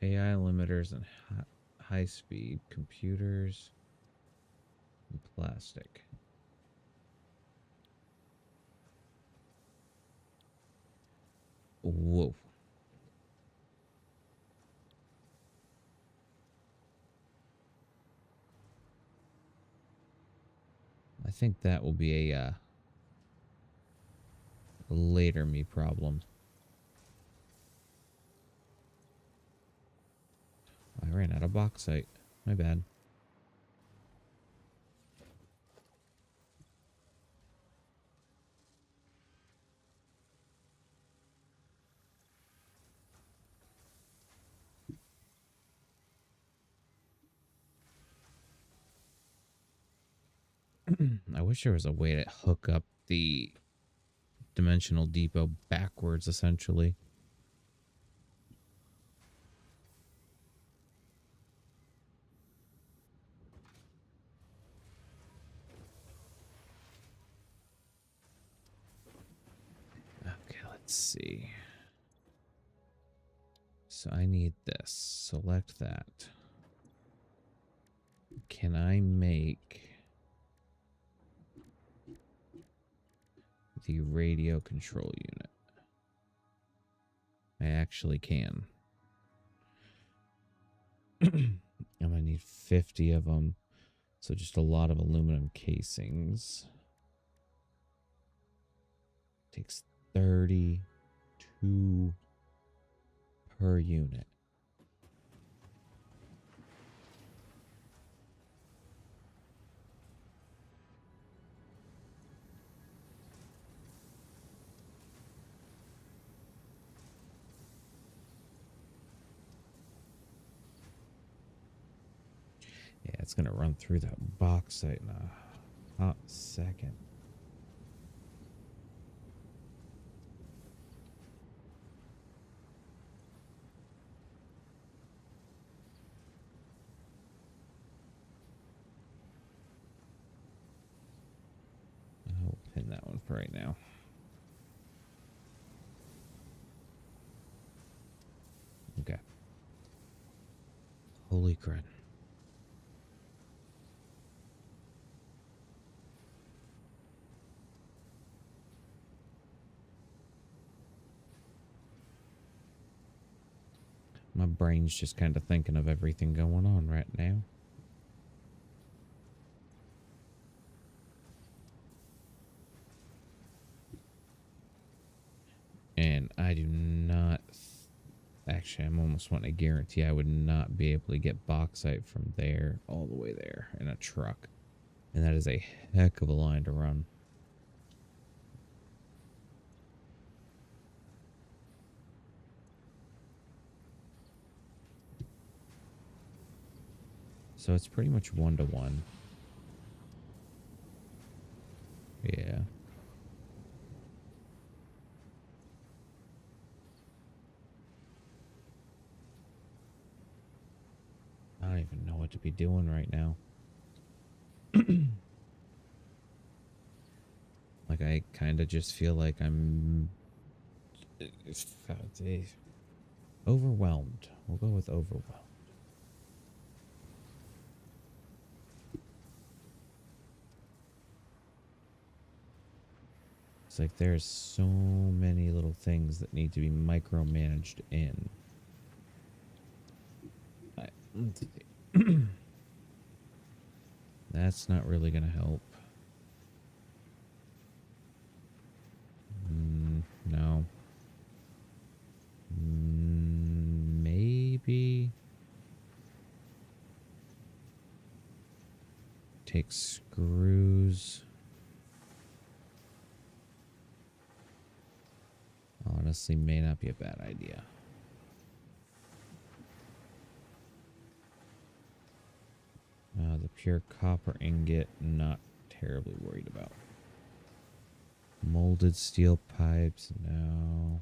AI limiters and high-speed computers and plastic. Whoa. I think that will be a later me problem. I ran out of bauxite. My bad. I wish there was a way to hook up the dimensional depot backwards, essentially. Let's see. So I need this. Select that. Can I make the radio control unit? I actually can. I'm gonna need 50 of them. So just a lot of aluminum casings. Takes 32 per unit. Yeah, it's going to run through that bauxite in a hot second. I'll pin that one for right now. Okay. Holy crud. My brain's just kind of thinking of everything going on right now. And I do not... Actually, I'm almost wanting to guarantee I would not be able to get bauxite from there all the way there in a truck. And that is a heck of a line to run. So it's pretty much 1-to-1. Yeah. I don't even know what to be doing right now. Like, I kind of just feel like I'm overwhelmed. We'll go with overwhelmed. It's like there's so many little things that need to be micromanaged in. That's not really going to help. No. Maybe take screws. Honestly, may not be a bad idea. The pure copper ingot, not terribly worried about. Molded steel pipes, no.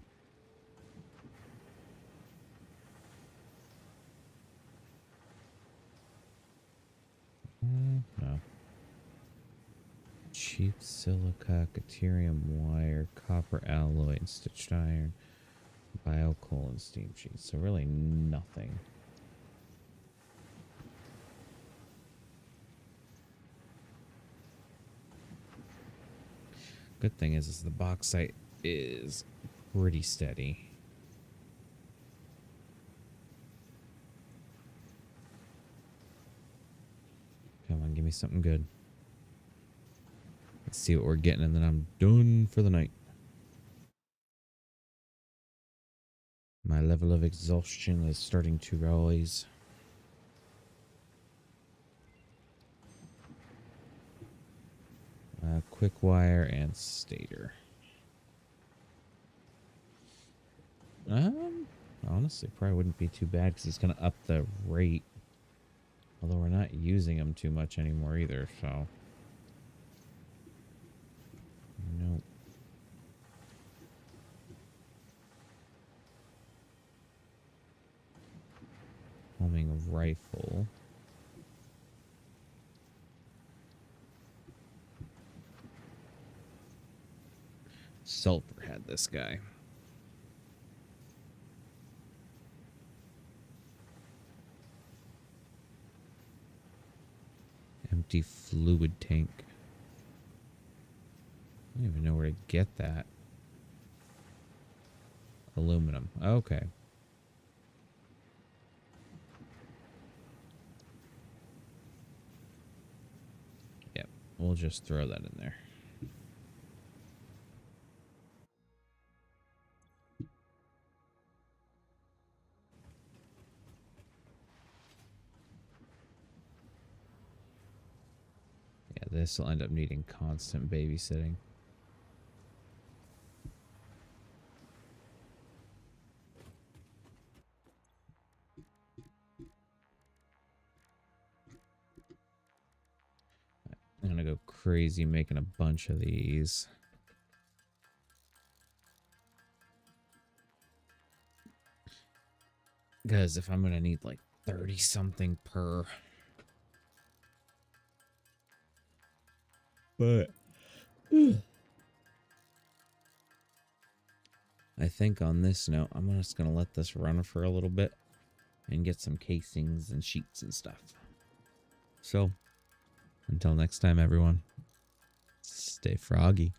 No. Cheap silica, deuterium wire, copper alloy, and stitched iron, biocoal, and steam sheets. So really nothing. Good thing is the bauxite is pretty steady. Come on, give me something good. Let's see what we're getting, and then I'm done for the night. My level of exhaustion is starting to rise. Quick wire and stator. Honestly, probably wouldn't be too bad because it's going to up the rate. Although we're not using them too much anymore either, so. Nope. Homing rifle. Sulfur had this guy. Empty fluid tank. I don't even know where to get that. Aluminum. Okay. Yep. We'll just throw that in there. Yeah, this will end up needing constant babysitting. I'm gonna go crazy making a bunch of these. Because if I'm gonna need like 30 something per. But I think on this note, I'm just gonna let this run for a little bit and get some casings and sheets and stuff. So until next time, everyone, stay froggy.